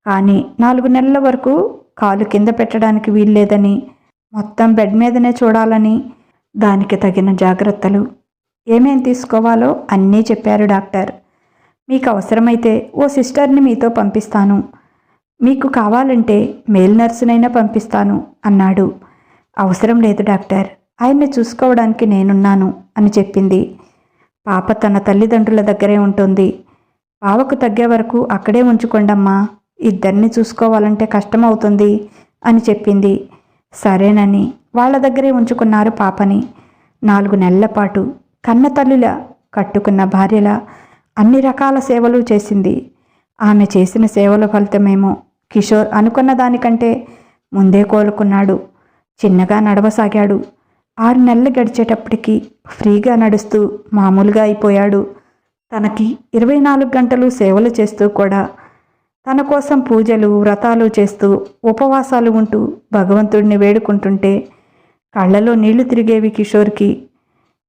కానీ 4 నెలల వరకు కాలు కింద పెట్టడానికి వీల్లేదని, మొత్తం బెడ్ మీదనే చూడాలని, దానికి తగిన జాగ్రత్తలు ఏమేం తీసుకోవాలో అన్నీ చెప్పారు డాక్టర్. మీకు అవసరమైతే ఓ సిస్టర్ని మీతో పంపిస్తాను, మీకు కావాలంటే మేల్ నర్సునైనా పంపిస్తాను అన్నాడు. అవసరం లేదు డాక్టర్, ఆయన్ని చూసుకోవడానికి నేనున్నాను అని చెప్పింది. పాప తన తల్లిదండ్రుల దగ్గరే ఉంటుంది. బావకు తగ్గే వరకు అక్కడే ఉంచుకోండమ్మా, ఇద్దరిని చూసుకోవాలంటే కష్టమవుతుంది అని చెప్పింది. సరేనని వాళ్ళ దగ్గరే ఉంచుకున్నారు పాపని. 4 నెలల పాటు కన్న తల్లిలా, కట్టుకున్న భార్యలా అన్ని రకాల సేవలు చేసింది. ఆమె చేసిన సేవల ఫలితమేమో కిషోర్ అనుకున్న దానికంటే ముందే కోలుకున్నాడు. చిన్నగా నడవసాగాడు. 6 నెలలు గడిచేటప్పటికి ఫ్రీగా నడుస్తూ మామూలుగా అయిపోయాడు. తనకి 24 గంటలు సేవలు చేస్తూ కూడా, తన కోసం పూజలు వ్రతాలు చేస్తూ ఉపవాసాలు ఉంటూ భగవంతుడిని వేడుకుంటుంటే కళ్ళలో నీళ్లు తిరిగేవి కిషోర్కి.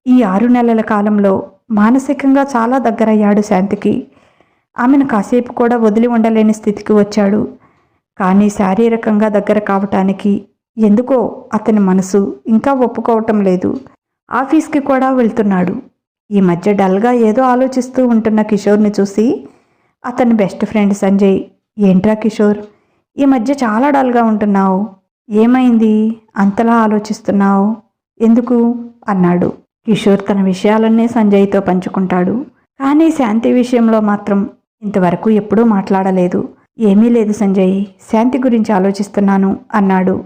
ఈ 6 నెలల కాలంలో మానసికంగా చాలా దగ్గరయ్యాడు శాంతికి. ఆమెను కాసేపు కూడా వదిలి ఉండలేని స్థితికి వచ్చాడు. కానీ శారీరకంగా దగ్గర కావటానికి ఎందుకో అతని మనసు ఇంకా ఒప్పుకోవటం లేదు. ఆఫీస్కి కూడా వెళ్తున్నాడు. ఈ మధ్య డల్గా ఏదో ఆలోచిస్తూ ఉంటున్న కిషోర్ని చూసి అతని బెస్ట్ ఫ్రెండ్ సంజయ్, ఏంట్రా కిషోర్, ఈ మధ్య చాలా డల్గా ఉంటున్నావు, ఏమైంది అంతలా ఆలోచిస్తున్నావు, ఎందుకు అన్నాడు. కిషోర్ తన విషయాలన్నీ సంజయ్తో పంచుకుంటాడు. కానీ శాంతి విషయంలో మాత్రం ఇంతవరకు ఎప్పుడూ మాట్లాడలేదు. ఏమీ లేదు సంజయ్, శాంతి గురించి ఆలోచిస్తున్నాను అన్నాడు.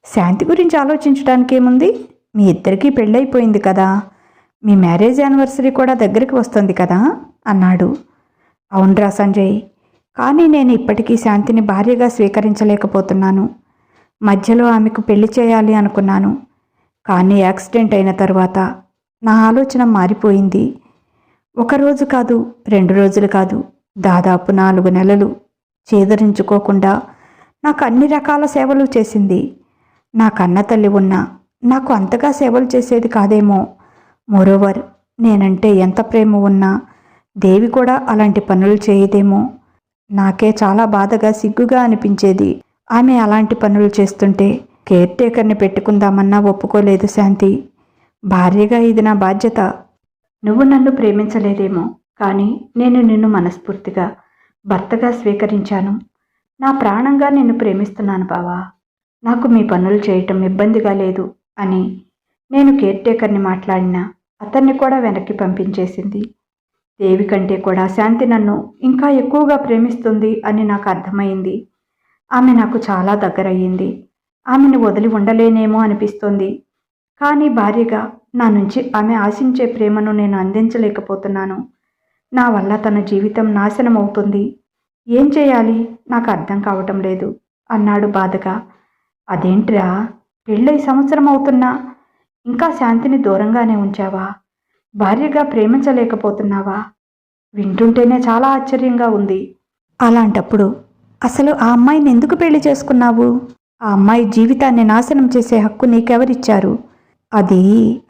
శాంతి గురించి ఆలోచించడానికి ఏముంది, మీ ఇద్దరికీ పెళ్ళైపోయింది కదా, మీ మ్యారేజ్ యానివర్సరీ కూడా దగ్గరికి వస్తుంది కదా అన్నాడు. అవునరా సంజయ్, కానీ నేను ఇప్పటికీ శాంతిని భార్యగా స్వీకరించలేకపోతున్నాను. మధ్యలో ఆమెకు పెళ్లి చేయాలి అనుకున్నాను, కానీ యాక్సిడెంట్ అయిన తర్వాత నా ఆలోచన మారిపోయింది. 1 రోజు కాదు, 2 రోజులు కాదు, దాదాపు 4 నెలలు చేదరించుకోకుండా నాకు అన్ని రకాల సేవలు చేసింది. నా కన్న తల్లి ఉన్నా నాకు అంతగా సేవలు చేసేది కాదేమో. మోరోవర్, నేనంటే ఎంత ప్రేమ ఉన్నా దేవి కూడా అలాంటి పనులు చేయదేమో. నాకే చాలా బాధగా సిగ్గుగా అనిపించేది. ఆమె అలాంటి పనులు చేస్తుంటే కేర్ టేకర్ని పెట్టుకుందామన్నా ఒప్పుకోలేదు శాంతి. భార్యగా ఇది నా బాధ్యత. నువ్వు నన్ను ప్రేమించలేదేమో, కానీ నేను నిన్ను మనస్ఫూర్తిగా భర్తగా స్వీకరించాను. నా ప్రాణంగా నిన్ను ప్రేమిస్తున్నాను బావా. నాకు మీ పనులు చేయటం ఇబ్బందిగా లేదు అని నేను కేర్ టేకర్ని మాట్లాడినా అతన్ని కూడా వెనక్కి పంపించేసింది. దేవి కంటే కూడా శాంతి నన్ను ఇంకా ఎక్కువగా ప్రేమిస్తుంది అని నాకు అర్థమైంది. ఆమె నాకు చాలా దగ్గరయ్యింది. ఆమెను వదిలి ఉండలేనేమో అనిపిస్తోంది. కానీ భార్యగా నా నుంచి ఆమె ఆశించే ప్రేమను నేను అందించలేకపోతున్నాను. నా వల్ల తన జీవితం నాశనం అవుతుంది. ఏం చేయాలి నాకు అర్థం కావటం లేదు అన్నాడు బాధగా. అదేంట్రా, పెళ్ళై సంవత్సరం అవుతున్నా ఇంకా శాంతిని దూరంగానే ఉంచావా? భార్యగా ప్రేమించలేకపోతున్నావా? వింటుంటేనే చాలా ఆశ్చర్యంగా ఉంది. అలాంటప్పుడు అసలు ఆ అమ్మాయిని ఎందుకు పెళ్లి చేసుకున్నావు? ఆ అమ్మాయి జీవితాన్ని నాశనం చేసే హక్కు నీకెవరిచ్చారు? అది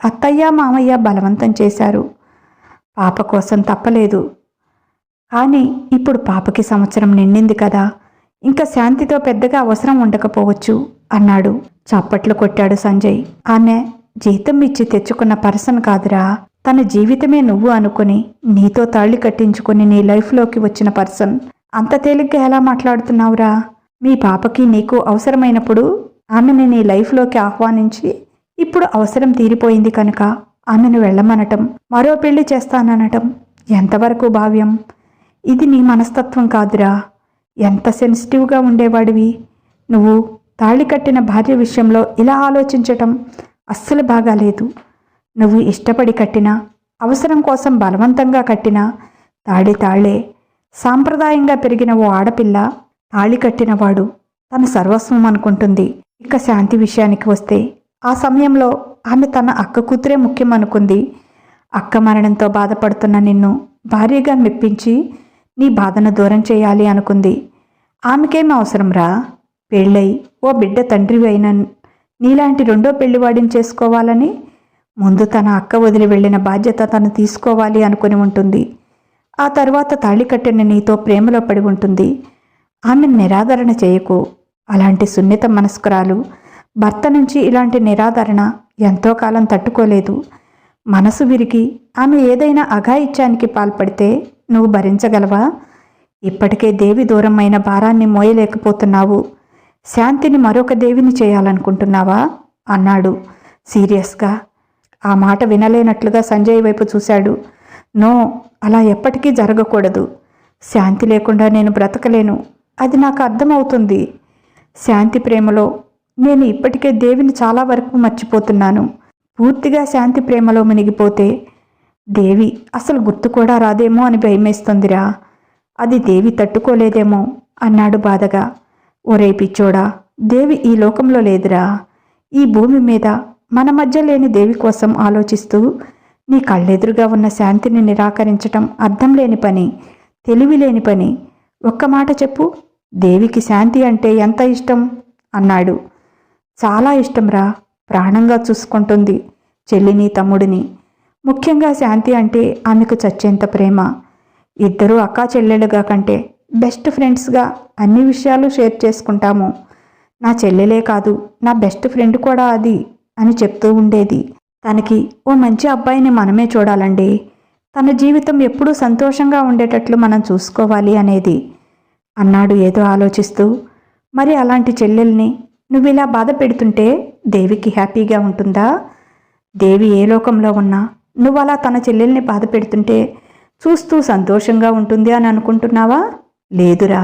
అత్తయ్య మామయ్య బలవంతం చేశారు. పాప కోసం తప్పలేదు. కానీ ఇప్పుడు పాపకి సంవత్సరం నిండింది కదా, ఇంకా శాంతితో పెద్దగా అవసరం ఉండకపోవచ్చు అన్నాడు. చప్పట్లు కొట్టాడు సంజయ్. ఆమె జీతం ఇచ్చి తెచ్చుకున్న పర్సన్ కాదురా, తన జీవితమే నువ్వు అనుకుని నీతో తాళి కట్టించుకుని నీ లైఫ్లోకి వచ్చిన పర్సన్. అంత తేలిగ్గా ఎలా మాట్లాడుతున్నావురా? మీ పాపకి నీకు అవసరమైనప్పుడు ఆమెని నీ లైఫ్లోకి ఆహ్వానించి ఇప్పుడు అవసరం తీరిపోయింది కనుక ఆమెను వెళ్ళమనటం, మరో పెళ్లి చేస్తాననటం ఎంతవరకు భావ్యం? ఇది నీ మనస్తత్వం కాదురా. ఎంత సెన్సిటివ్గా ఉండేవాడివి నువ్వు. తాళి కట్టిన భార్య విషయంలో ఇలా ఆలోచించటం అస్సలు బాగాలేదు. నువ్వు ఇష్టపడి కట్టినా, అవసరం కోసం బలవంతంగా కట్టినా తాళే. సాంప్రదాయంగా పెరిగిన ఓ ఆడపిల్ల తాళి కట్టినవాడు తన సర్వస్వం అనుకుంటుంది. ఇక శాంతి విషయానికి వస్తే, ఆ సమయంలో ఆమె తన అక్క కూతురే ముఖ్యం అనుకుంది. అక్క మరణంతో బాధపడుతున్న నిన్ను భార్యగా మెప్పించి నీ బాధను దూరం చేయాలి అనుకుంది. ఆమెకేం అవసరంరా? పెళ్ళై ఓ బిడ్డ తండ్రివి అయిన నీలాంటి రెండో పెళ్లివాడిని చేసుకోవాలని ముందు తన అక్క వదిలి వెళ్ళిన బాధ్యత తను తీసుకోవాలి అనుకుని ఉంటుంది. ఆ తర్వాత తాళి కట్టిన నీతో ప్రేమలో పడి ఉంటుంది. ఆమెను నిరాదరణ చేయకు. అలాంటి సున్నిత మనస్కురాలు భర్త నుంచి ఇలాంటి నిరాదరణ ఎంతో కాలం తట్టుకోలేదు. మనసు విరిగి ఆమె ఏదైనా అఘాయిత్యానికి పాల్పడితే నువ్వు భరించగలవా? ఇప్పటికే దేవి దూరమైన భారాన్ని మోయలేకపోతున్నావు. శాంతిని మరొక దేవిని చేయాలనుకుంటున్నావా అన్నాడు సీరియస్గా. ఆ మాట వినలేనట్లుగా సంజయ్ వైపు చూశాడు. నో, అలా ఎప్పటికీ జరగకూడదు. శాంతి లేకుండా నేను బ్రతకలేను. అది నాకు అర్థమవుతుంది. శాంతి ప్రేమలో నేను ఇప్పటికే దేవిని చాలా వరకు మర్చిపోతున్నాను. పూర్తిగా శాంతి ప్రేమలో మునిగిపోతే దేవి అసలు గుర్తు కూడా రాదేమో అని భయమేస్తుందిరా. అది దేవి తట్టుకోలేదేమో అన్నాడు బాధగా. ఒరే పిచ్చోడా, దేవి ఈ లోకంలో లేదురా. ఈ భూమి మీద మన మధ్య లేని దేవి కోసం ఆలోచిస్తూ నీ కళ్ళెదురుగా ఉన్న శాంతిని నిరాకరించటం అర్థం లేని పని, తెలివి లేని పని. ఒక్క మాట చెప్పు, దేవికి శాంతి అంటే ఎంత ఇష్టం అన్నాడు. చాలా ఇష్టంరా. ప్రాణంగా చూసుకుంటుంది చెల్లిని తమ్ముడిని. ముఖ్యంగా శాంతి అంటే ఆమెకు చచ్చేంత ప్రేమ. ఇద్దరూ అక్కా చెల్లెలుగా కంటే బెస్ట్ ఫ్రెండ్స్గా అన్ని విషయాలు షేర్ చేసుకుంటాము. నా చెల్లెలే కాదు, నా బెస్ట్ ఫ్రెండ్ కూడా అది అని చెప్తూ ఉండేది. తనకి ఓ మంచి అబ్బాయిని మనమే చూడాలండి. తన జీవితం ఎప్పుడూ సంతోషంగా ఉండేటట్లు మనం చూసుకోవాలి అనేది అన్నాడు ఏదో ఆలోచిస్తూ. మరి అలాంటి చెల్లెల్ని నువ్విలా బాధ పెడుతుంటే దేవికి హ్యాపీగా ఉంటుందా? దేవి ఏ లోకంలో ఉన్నా నువ్వలా తన చెల్లెల్ని బాధ పెడుతుంటే చూస్తూ సంతోషంగా ఉంటుంది అని అనుకుంటున్నావా? లేదురా.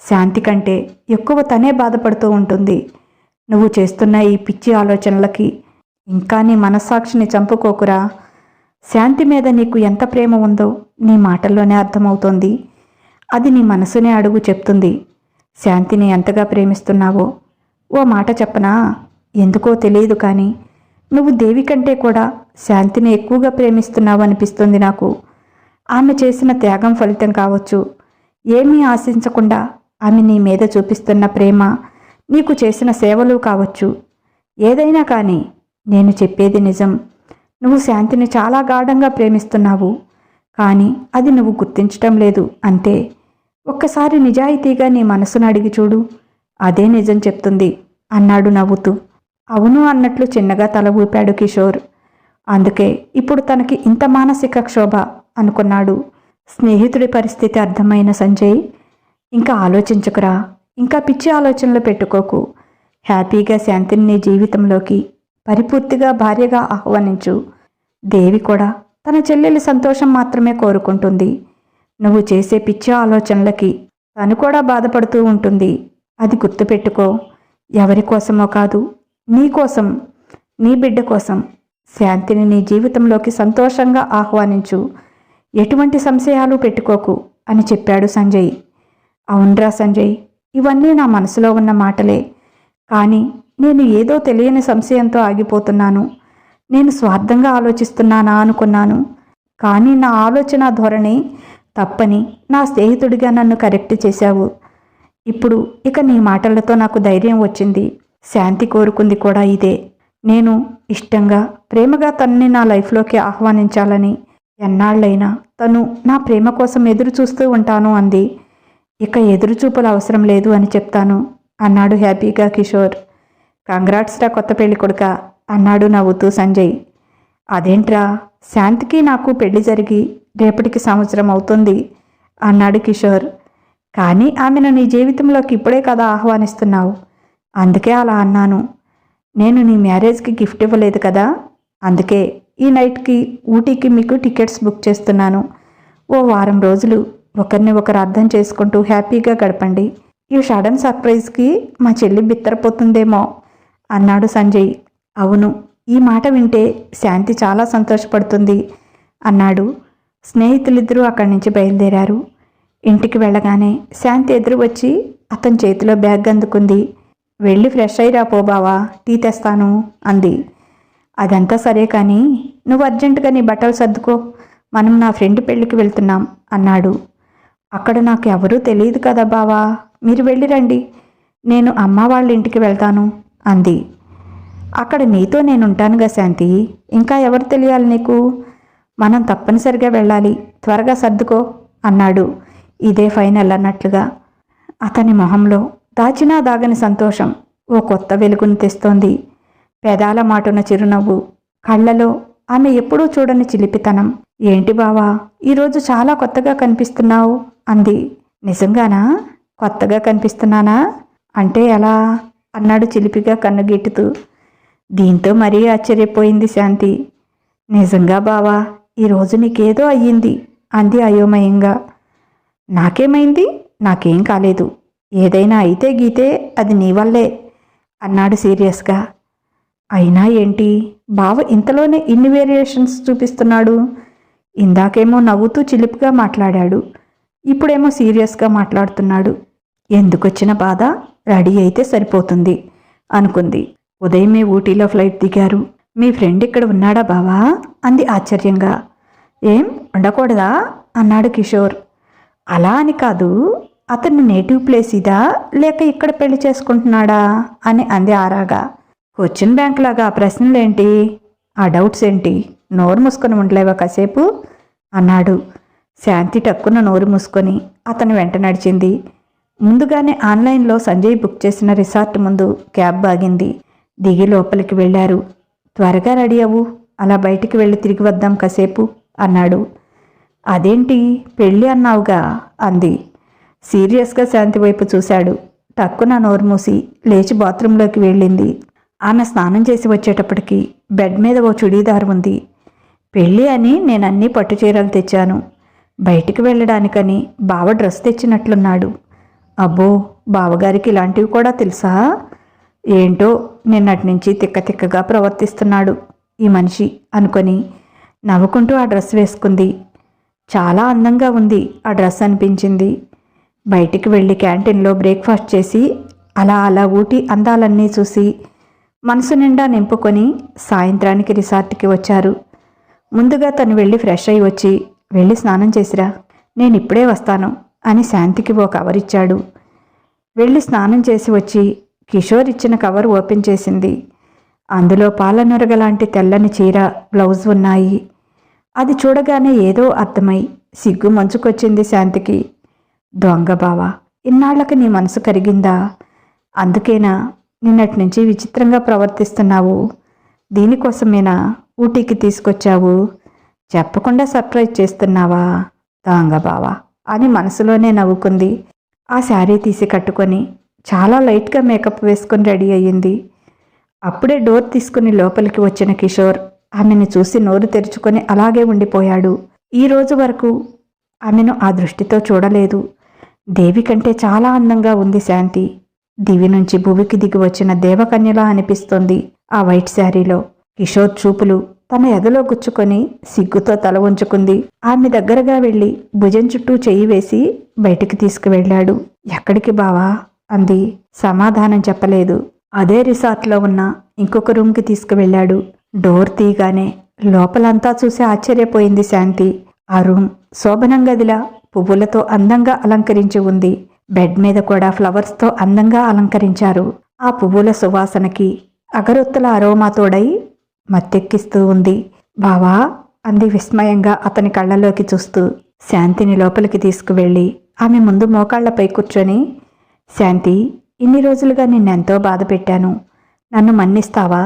శాంతి కంటే ఎక్కువ తనే బాధపడుతూ ఉంటుంది. నువ్వు చేస్తున్న ఈ పిచ్చి ఆలోచనలకి ఇంకా నీ మనస్సాక్షిని చంపుకోకురా. శాంతి మీద నీకు ఎంత ప్రేమ ఉందో నీ మాటల్లోనే అర్థమవుతోంది. అది నీ మనసునే అడుగు చెప్తుంది. శాంతిని ఎంతగా ప్రేమిస్తున్నావో ఓ మాట చెప్పనా? ఎందుకో తెలియదు కానీ నువ్వు దేవి కంటే కూడా శాంతిని ఎక్కువగా ప్రేమిస్తున్నావు అనిపిస్తుంది నాకు. ఆమె చేసిన త్యాగం ఫలితం కావచ్చు. ఏమీ ఆశించకుండా ఆమె నీ మీద చూపిస్తున్న ప్రేమ, నీకు చేసిన సేవలు కావచ్చు. ఏదైనా కానీ నేను చెప్పేది నిజం. నువ్వు శాంతిని చాలా గాఢంగా ప్రేమిస్తున్నావు. కానీ అది నువ్వు గుర్తించటం లేదు అంతే. ఒక్కసారి నిజాయితీగా నీ మనసును అడిగి చూడు, అదే నిజం చెప్తుంది అన్నాడు నవ్వుతూ. అవును అన్నట్లు చిన్నగా తల ఊపాడు కిషోర్. అందుకే ఇప్పుడు తనకి ఇంత మానసిక క్షోభ అనుకున్నాడు. స్నేహితుడి పరిస్థితి అర్థమైన సంజయ్, ఇంకా ఆలోచించకురా, ఇంకా పిచ్చి ఆలోచనలు పెట్టుకోకు. హ్యాపీగా శాంతిని నీ జీవితంలోకి పరిపూర్తిగా భార్యగా ఆహ్వానించు. దేవి కూడా తన చెల్లెలి సంతోషం మాత్రమే కోరుకుంటుంది. నువ్వు చేసే పిచ్చి ఆలోచనలకి తను కూడా బాధపడుతూ ఉంటుంది. అది గుర్తుపెట్టుకో. ఎవరి కోసమో కాదు, నీ కోసం, నీ బిడ్డ కోసం శాంతిని నీ జీవితంలోకి సంతోషంగా ఆహ్వానించు. ఎటువంటి సంశయాలు పెట్టుకోకు అని చెప్పాడు సంజయ్. అవునరా సంజయ్, ఇవన్నీ నా మనసులో ఉన్న మాటలే. కానీ నేను ఏదో తెలియని సంశయంతో ఆగిపోతున్నాను. నేను స్వార్థంగా ఆలోచిస్తున్నానా అనుకున్నాను. కానీ నా ఆలోచన ధోరణి తప్పని నా స్నేహితుడిగా నన్ను కరెక్ట్ చేశావు. ఇప్పుడు ఇక నీ మాటలతో నాకు ధైర్యం వచ్చింది. శాంతి కోరుకుంది కూడా ఇదే. నేను ఇష్టంగా ప్రేమగా తనని నా లైఫ్లోకి ఆహ్వానించాలని. ఎన్నాళ్ళైనా తను నా ప్రేమ కోసం ఎదురు చూస్తూ ఉంటాను అంది. ఇక ఎదురుచూపులు అవసరం లేదు అని చెప్తాను అన్నాడు హ్యాపీగా కిషోర్. కంగ్రాట్స్ రా కొత్త పెళ్లి కొడుక అన్నాడు నవ్వుతూ సంజయ్. అదేంట్రా, శాంతికి నాకు పెళ్లి జరిగి రేపటికి సంవత్సరం అవుతుంది అన్నాడు కిషోర్. కానీ ఆమెను నీ జీవితంలోకి ఇప్పుడే కదా ఆహ్వానిస్తున్నావు, అందుకే అలా అన్నాను. నేను నీ మ్యారేజ్కి గిఫ్ట్ ఇవ్వలేదు కదా, అందుకే ఈ నైట్కి ఊటీకి మీకు టికెట్స్ బుక్ చేస్తున్నాను. ఓ వారం రోజులు ఒకరిని ఒకరు అర్థం చేసుకుంటూ హ్యాపీగా గడపండి. ఈ సడన్ సర్ప్రైజ్కి మా చెల్లి బిత్తరపోతుందేమో అన్నాడు సంజయ్. అవును, ఈ మాట వింటే శాంతి చాలా సంతోషపడుతుంది అన్నాడు. స్నేహితులిద్దరూ అక్కడి నుంచి బయలుదేరారు. ఇంటికి వెళ్ళగానే శాంతి ఎదురు వచ్చి అతని చేతిలో బ్యాగ్ అందుకుంది. వెళ్ళి ఫ్రెష్ అయ్యిరా పో బావా, టీ తెస్తాను అంది. అదంతా సరే కానీ నువ్వు అర్జెంటుగా నీ బట్టలు సర్దుకో, మనం నా ఫ్రెండ్ పెళ్ళికి వెళ్తున్నాం అన్నాడు. అక్కడ నాకు ఎవరూ తెలియదు కదా బావా, మీరు వెళ్ళిరండి, నేను అమ్మ వాళ్ళ ఇంటికి వెళ్తాను అంది. అక్కడ నీతో నేనుంటానుగా శాంతి, ఇంకా ఎవరు తెలియాలి నీకు? మనం తప్పనిసరిగా వెళ్ళాలి, త్వరగా సర్దుకో అన్నాడు. ఇదే ఫైనల్ అన్నట్లుగా. అతని మొహంలో దాచినా దాగని సంతోషం ఓ కొత్త వెలుగును తెస్తోంది. పెదాల మాటున చిరునవ్వు, కళ్ళలో ఆమె ఎప్పుడూ చూడని చిలిపితనం. ఏంటి బావా, ఈరోజు చాలా కొత్తగా కనిపిస్తున్నావు అంది. నిజంగానా? కొత్తగా కనిపిస్తున్నానా అంటే ఎలా అన్నాడు చిలిపిగా కన్నుగీటుతూ. దీంతో మరీ ఆశ్చర్యపోయింది శాంతి. నిజంగా బావా, ఈరోజు నీకేదో అయ్యింది అంది అయోమయంగా. నాకేమైంది? నాకేం కాలేదు. ఏదైనా అయితే గీతే అది నీ వల్లే అన్నాడు సీరియస్గా. అయినా ఏంటి బావ ఇంతలోనే ఇన్ని వేరియేషన్స్ చూపిస్తున్నాడు? ఇందాకేమో నవ్వుతూ చిలిపిగా మాట్లాడాడు, ఇప్పుడేమో సీరియస్గా మాట్లాడుతున్నాడు. ఎందుకొచ్చిన బాధ? రెడీ అయితే సరిపోతుంది అనుకుంది. ఉదయమే ఊటీలో ఫ్లైట్ దిగారు. మీ ఫ్రెండ్ ఇక్కడ ఉన్నాడా బావా అంది ఆశ్చర్యంగా. ఏం ఉండకూడదా అన్నాడు కిషోర్. అలా అని కాదు, అతని నేటివ్ ప్లేస్ ఇదా లేక ఇక్కడ పెళ్లి చేసుకుంటున్నాడా అని అంది ఆరాగా. క్వశ్చన్ బ్యాంక్ లాగా ఆ ప్రశ్నలేంటి, ఆ డౌట్స్ ఏంటి? నోరు మూసుకొని ఉండలేవా కాసేపు అన్నాడు. శాంతి టక్కున నోరు మూసుకొని అతని వెంట నడిచింది. ముందుగానే ఆన్లైన్లో సంజయ్ బుక్ చేసిన రిసార్ట్ ముందు క్యాబ్ ఆగింది. దిగి లోపలికి వెళ్ళారు. త్వరగా రెడీ అవ్వు, అలా బయటికి వెళ్ళి తిరిగి వద్దాం కాసేపు అన్నాడు. అదేంటి పెళ్ళి అన్నావుగా అంది. సీరియస్గా శాంతి వైపు చూశాడు. టక్కున నోరు మూసి లేచి బాత్రూంలోకి వెళ్ళింది. ఆమె స్నానం చేసి వచ్చేటప్పటికి బెడ్ మీద ఓ చుడీదార్ ఉంది. పెళ్ళి అని నేనన్నీ పట్టు చీరలు తెచ్చాను, బయటికి వెళ్ళడానికని బావ డ్రెస్ తెచ్చినట్లున్నాడు. అబ్బో, బావగారికి ఇలాంటివి కూడా తెలుసా? ఏంటో నిన్నటి నుంచి తిక్కగా ప్రవర్తిస్తున్నాడు ఈ మనిషి అనుకొని నవ్వుకుంటూ ఆ డ్రెస్ వేసుకుంది. చాలా అందంగా ఉంది ఆ డ్రెస్ అనిపించింది. బయటికి వెళ్ళి క్యాంటీన్లో బ్రేక్ఫాస్ట్ చేసి అలా ఊటీ అందాలన్నీ చూసి మనసు నిండా నింపుకొని సాయంత్రానికి రిసార్ట్కి వచ్చారు. ముందుగా తను వెళ్ళి ఫ్రెష్ అయి వచ్చి, వెళ్ళి స్నానం చేసిరా, నేను ఇప్పుడే వస్తాను అని శాంతికి ఓ కవర్ ఇచ్చాడు. వెళ్ళి స్నానం చేసి వచ్చి కిషోర్ ఇచ్చిన కవర్ ఓపెన్ చేసింది. అందులో పాలనొరగలాంటి తెల్లని చీర, బ్లౌజ్ ఉన్నాయి. అది చూడగానే ఏదో అర్థమై సిగ్గు మంచుకొచ్చింది శాంతికి. దొంగ బావా, ఇన్నాళ్లకు నీ మనసు కరిగిందా? అందుకేనా నిన్నటి నుంచి విచిత్రంగా ప్రవర్తిస్తున్నావు? దీనికోసమేనా ఊటీకి తీసుకొచ్చావు? చెప్పకుండా సర్ప్రైజ్ చేస్తున్నావా దొంగ బావా అని మనసులోనే నవ్వుకుంది. ఆ శారీ తీసి కట్టుకొని చాలా లైట్గా మేకప్ వేసుకొని రెడీ అయ్యింది. అప్పుడే డోర్ తీసుకుని లోపలికి వచ్చిన కిషోర్ ఆమెను చూసి నోరు తెరుచుకొని అలాగే ఉండిపోయాడు. ఈ రోజు వరకు ఆమెను ఆ దృష్టితో చూడలేదు. దేవి కంటే చాలా అందంగా ఉంది శాంతి. దివి నుంచి భూమికి దిగి వచ్చిన దేవకన్యలా అనిపిస్తోంది ఆ వైట్ శారీలో. కిషోర్ చూపులు తన ఎదలో గుచ్చుకొని సిగ్గుతో తల ఉంచుకుంది. ఆమె దగ్గరగా వెళ్ళి భుజం చుట్టూ చెయ్యి వేసి బయటికి తీసుకువెళ్ళాడు. ఎక్కడికి బావా అంది. సమాధానం చెప్పలేదు. అదే రిసార్ట్లో ఉన్న ఇంకొక రూమ్కి తీసుకువెళ్ళాడు. డోర్ తీయగానే లోపలంతా చూసి ఆశ్చర్యపోయింది శాంతి. ఆ రూమ్ శోభనం గదిలా పువ్వులతో అందంగా అలంకరించి ఉంది. బెడ్ మీద కూడా ఫ్లవర్స్తో అందంగా అలంకరించారు. ఆ పువ్వుల సువాసనకి అగరొత్తుల అరోమాతోడై మత్తెక్కిస్తూ ఉంది. బావా అంది విస్మయంగా అతని కళ్ళలోకి చూస్తూ. శాంతిని లోపలికి తీసుకువెళ్ళి ఆమె ముందు మోకాళ్లపై కూర్చొని, శాంతి, ఇన్ని రోజులుగా నిన్నెంతో బాధ పెట్టాను. నన్ను మన్నిస్తావా?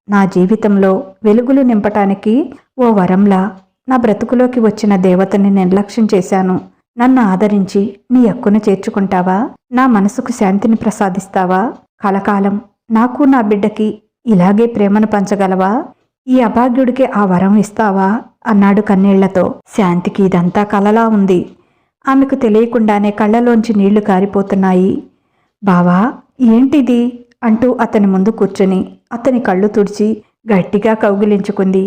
నా జీవితంలో వెలుగులు నింపటానికి ఓ వరంలా నా బ్రతుకులోకి వచ్చిన దేవతని నిర్లక్ష్యం చేశాను. నన్ను ఆదరించి నీ హక్కును చేర్చుకుంటావా? నా మనసుకు శాంతిని ప్రసాదిస్తావా? కలకాలం నాకు నా బిడ్డకి ఇలాగే ప్రేమను పంచగలవా? ఈ అభాగ్యుడికి ఆ వరం ఇస్తావా అన్నాడు కన్నీళ్లతో. శాంతికి ఇదంతా కలలా ఉంది. ఆమెకు తెలియకుండానే కళ్ళలోంచి నీళ్లు కారిపోతున్నాయి. బావా ఏంటిది అంటూ అతని ముందు కూర్చొని అతని కళ్ళు తుడిచి గట్టిగా కౌగిలించుకుంది.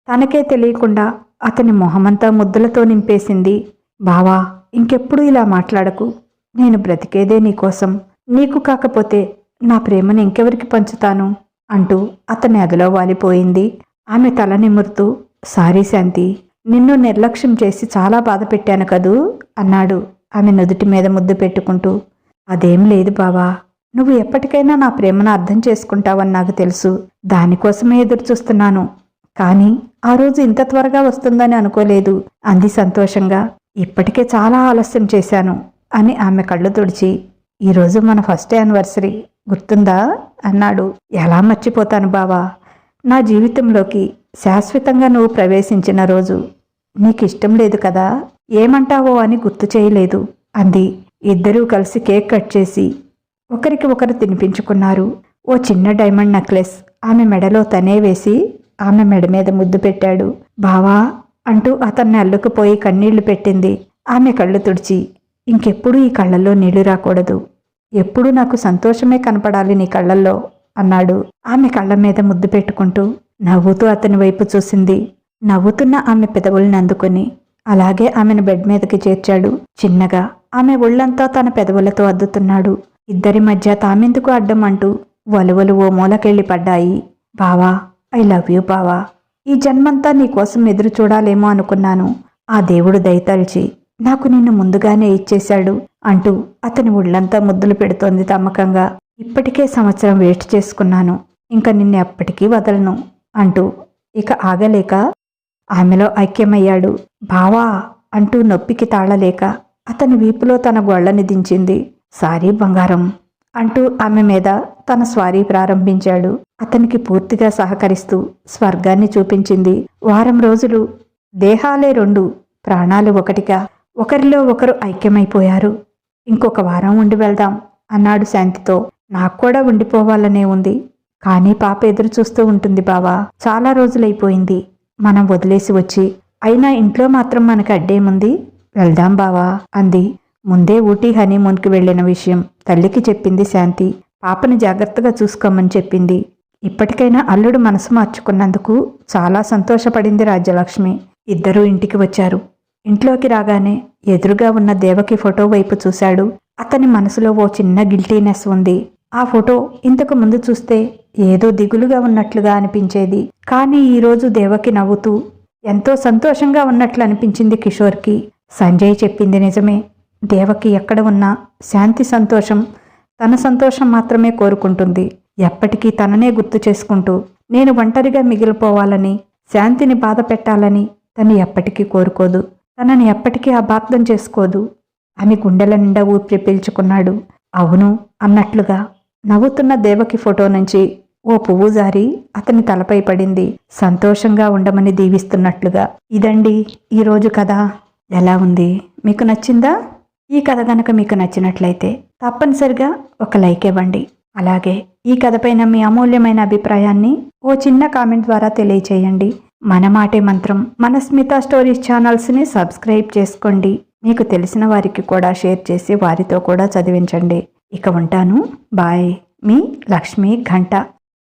తనకే తెలియకుండా అతని మొహమంతా ముద్దులతో నింపేసింది. బావా ఇంకెప్పుడు ఇలా మాట్లాడకు. నేను బ్రతికేదే నీకోసం. నీకు కాకపోతే నా ప్రేమను ఇంకెవరికి పంచుతాను అంటూ అతని అదిలో వాలిపోయింది. ఆమె తల నిమురుతూ, సారీ శాంతి, నిన్ను నిర్లక్ష్యం చేసి చాలా బాధ పెట్టాను కదూ అన్నాడు ఆమె నుదుటి మీద ముద్దు పెట్టుకుంటూ. అదేం లేదు బావా, నువ్వు ఎప్పటికైనా నా ప్రేమను అర్థం చేసుకుంటావని నాకు తెలుసు. దానికోసమే ఎదురు చూస్తున్నాను. కానీ ఆ రోజు ఇంత త్వరగా వస్తుందని అనుకోలేదు అంది సంతోషంగా. ఇప్పటికే చాలా ఆలస్యం చేశాను అని ఆమె కళ్ళు తుడిచి, ఈరోజు మన ఫస్ట్ యానివర్సరీ గుర్తుందా అన్నాడు. ఎలా మర్చిపోతాను బావా, నా జీవితంలోకి శాశ్వతంగా నువ్వు ప్రవేశించిన రోజు. నీకు ఇష్టం లేదు కదా, ఏమంటావో అని గుర్తు చేయలేదు అంది. ఇద్దరూ కలిసి కేక్ కట్ చేసి ఒకరికి ఒకరు తినిపించుకున్నారు. ఓ చిన్న డైమండ్ నెక్లెస్ ఆమె మెడలో తనే వేసి ఆమె మెడ మీద ముద్దు పెట్టాడు. బావా అంటూ అతన్ని అల్లుకుపోయి కన్నీళ్లు పెట్టింది. ఆమె కళ్ళు తుడిచి, ఇంకెప్పుడు ఈ కళ్ళల్లో నీళ్లు రాకూడదు. ఎప్పుడూ నాకు సంతోషమే కనపడాలి నీ కళ్ళల్లో అన్నాడు ఆమె కళ్ళ మీద ముద్దు పెట్టుకుంటూ. నవ్వుతూ అతని వైపు చూసింది. నవ్వుతున్న ఆమె పెదవుల్ని అందుకొని అలాగే ఆమెను బెడ్ మీదకి చేర్చాడు. చిన్నగా ఆమె ఒళ్ళంతా తన పెదవులతో అద్దుతున్నాడు. ఇద్దరి మధ్య తామెందుకు అడ్డం అంటూ వలువలు ఓ మూలకెళ్ళి పడ్డాయి. బావా, ఐ లవ్ యూ బావా. ఈ జన్మంతా నీకోసం ఎదురు చూడాలేమో అనుకున్నాను. ఆ దేవుడు దయతలిచి నాకు నిన్ను ముందుగానే ఇచ్చేశాడు అంటూ అతని ఒళ్ళంతా ముద్దులు పెడుతోంది తమ్మకంగా. ఇప్పటికే సంవత్సరం వేస్ట్ చేసుకున్నాను. ఇంకా నిన్ను ఎప్పటికీ వదలను అంటూ ఇక ఆగలేక ఆమెలో ఐక్యమయ్యాడు. బావా అంటూ నొప్పికి తాళలేక అతని వీపులో తన గొళ్ళని దించింది. సారీ బంగారం అంటూ ఆమె మీద తన స్వారీ ప్రారంభించాడు. అతనికి పూర్తిగా సహకరిస్తూ స్వర్గాన్ని చూపించింది. వారం రోజులు దేహాలే రెండు, ప్రాణాలు ఒకటిగా ఒకరిలో ఒకరు ఐక్యమైపోయారు. ఇంకొక వారం ఉండి వెళ్దాం అన్నాడు శాంతితో. నాకు కూడా ఉండిపోవాలనే ఉంది, కానీ పాప ఎదురు చూస్తూ ఉంటుంది బావా. చాలా రోజులైపోయింది మనం వదిలేసి వచ్చి. అయినా ఇంట్లో మాత్రం మనకు అడ్డేముంది, వెళ్దాం బావా అంది. ముందే ఊటీ హనీమూన్కి వెళ్లిన విషయం తల్లికి చెప్పింది శాంతి. పాపని జాగ్రత్తగా చూసుకోమని చెప్పింది. ఇప్పటికైనా అల్లుడు మనసు మార్చుకున్నందుకు చాలా సంతోషపడింది రాజ్యలక్ష్మి. ఇద్దరూ ఇంటికి వచ్చారు. ఇంట్లోకి రాగానే ఎదురుగా ఉన్న దేవకి ఫోటో వైపు చూశాడు. అతని మనసులో ఓ చిన్న గిల్టీనెస్ ఉంది. ఆ ఫోటో ఇంతకు ముందు చూస్తే ఏదో దిగులుగా ఉన్నట్లుగా అనిపించేది. కానీ ఈరోజు దేవకి నవ్వుతూ ఎంతో సంతోషంగా ఉన్నట్లు అనిపించింది కిషోర్కి. సంజయ్ చెప్పింది నిజమే. దేవకి ఎక్కడ ఉన్నా శాంతి సంతోషం, తన సంతోషం మాత్రమే కోరుకుంటుంది. ఎప్పటికీ తననే గుర్తు చేసుకుంటూ నేను ఒంటరిగా మిగిలిపోవాలని, శాంతిని బాధ పెట్టాలని తను ఎప్పటికీ కోరుకోదు. తనని ఎప్పటికీ అపార్థం చేసుకోదు అని గుండెల నిండా ఊపిరి పీల్చుకున్నాడు. అవును అన్నట్లుగా నవ్వుతున్న దేవకి ఫోటో నుంచి ఓ పువ్వు జారి అతని తలపై పడింది. సంతోషంగా ఉండమని దీవిస్తున్నట్లుగా. ఇదండి ఈరోజు కథ. ఎలా ఉంది? మీకు నచ్చిందా? ఈ కథ గనక మీకు నచ్చినట్లయితే తప్పనిసరిగా ఒక లైక్ ఇవ్వండి. అలాగే ఈ కథపైన మీ అమూల్యమైన అభిప్రాయాన్ని ఓ చిన్న కామెంట్ ద్వారా తెలియచేయండి. మన మాటే మంత్రం, మన స్మిత స్టోరీస్ ఛానల్స్ని సబ్స్క్రైబ్ చేసుకోండి. మీకు తెలిసిన వారికి కూడా షేర్ చేసి వారితో కూడా చదివించండి. ఇక ఉంటాను. బాయ్. మీ లక్ష్మీ ఘంట.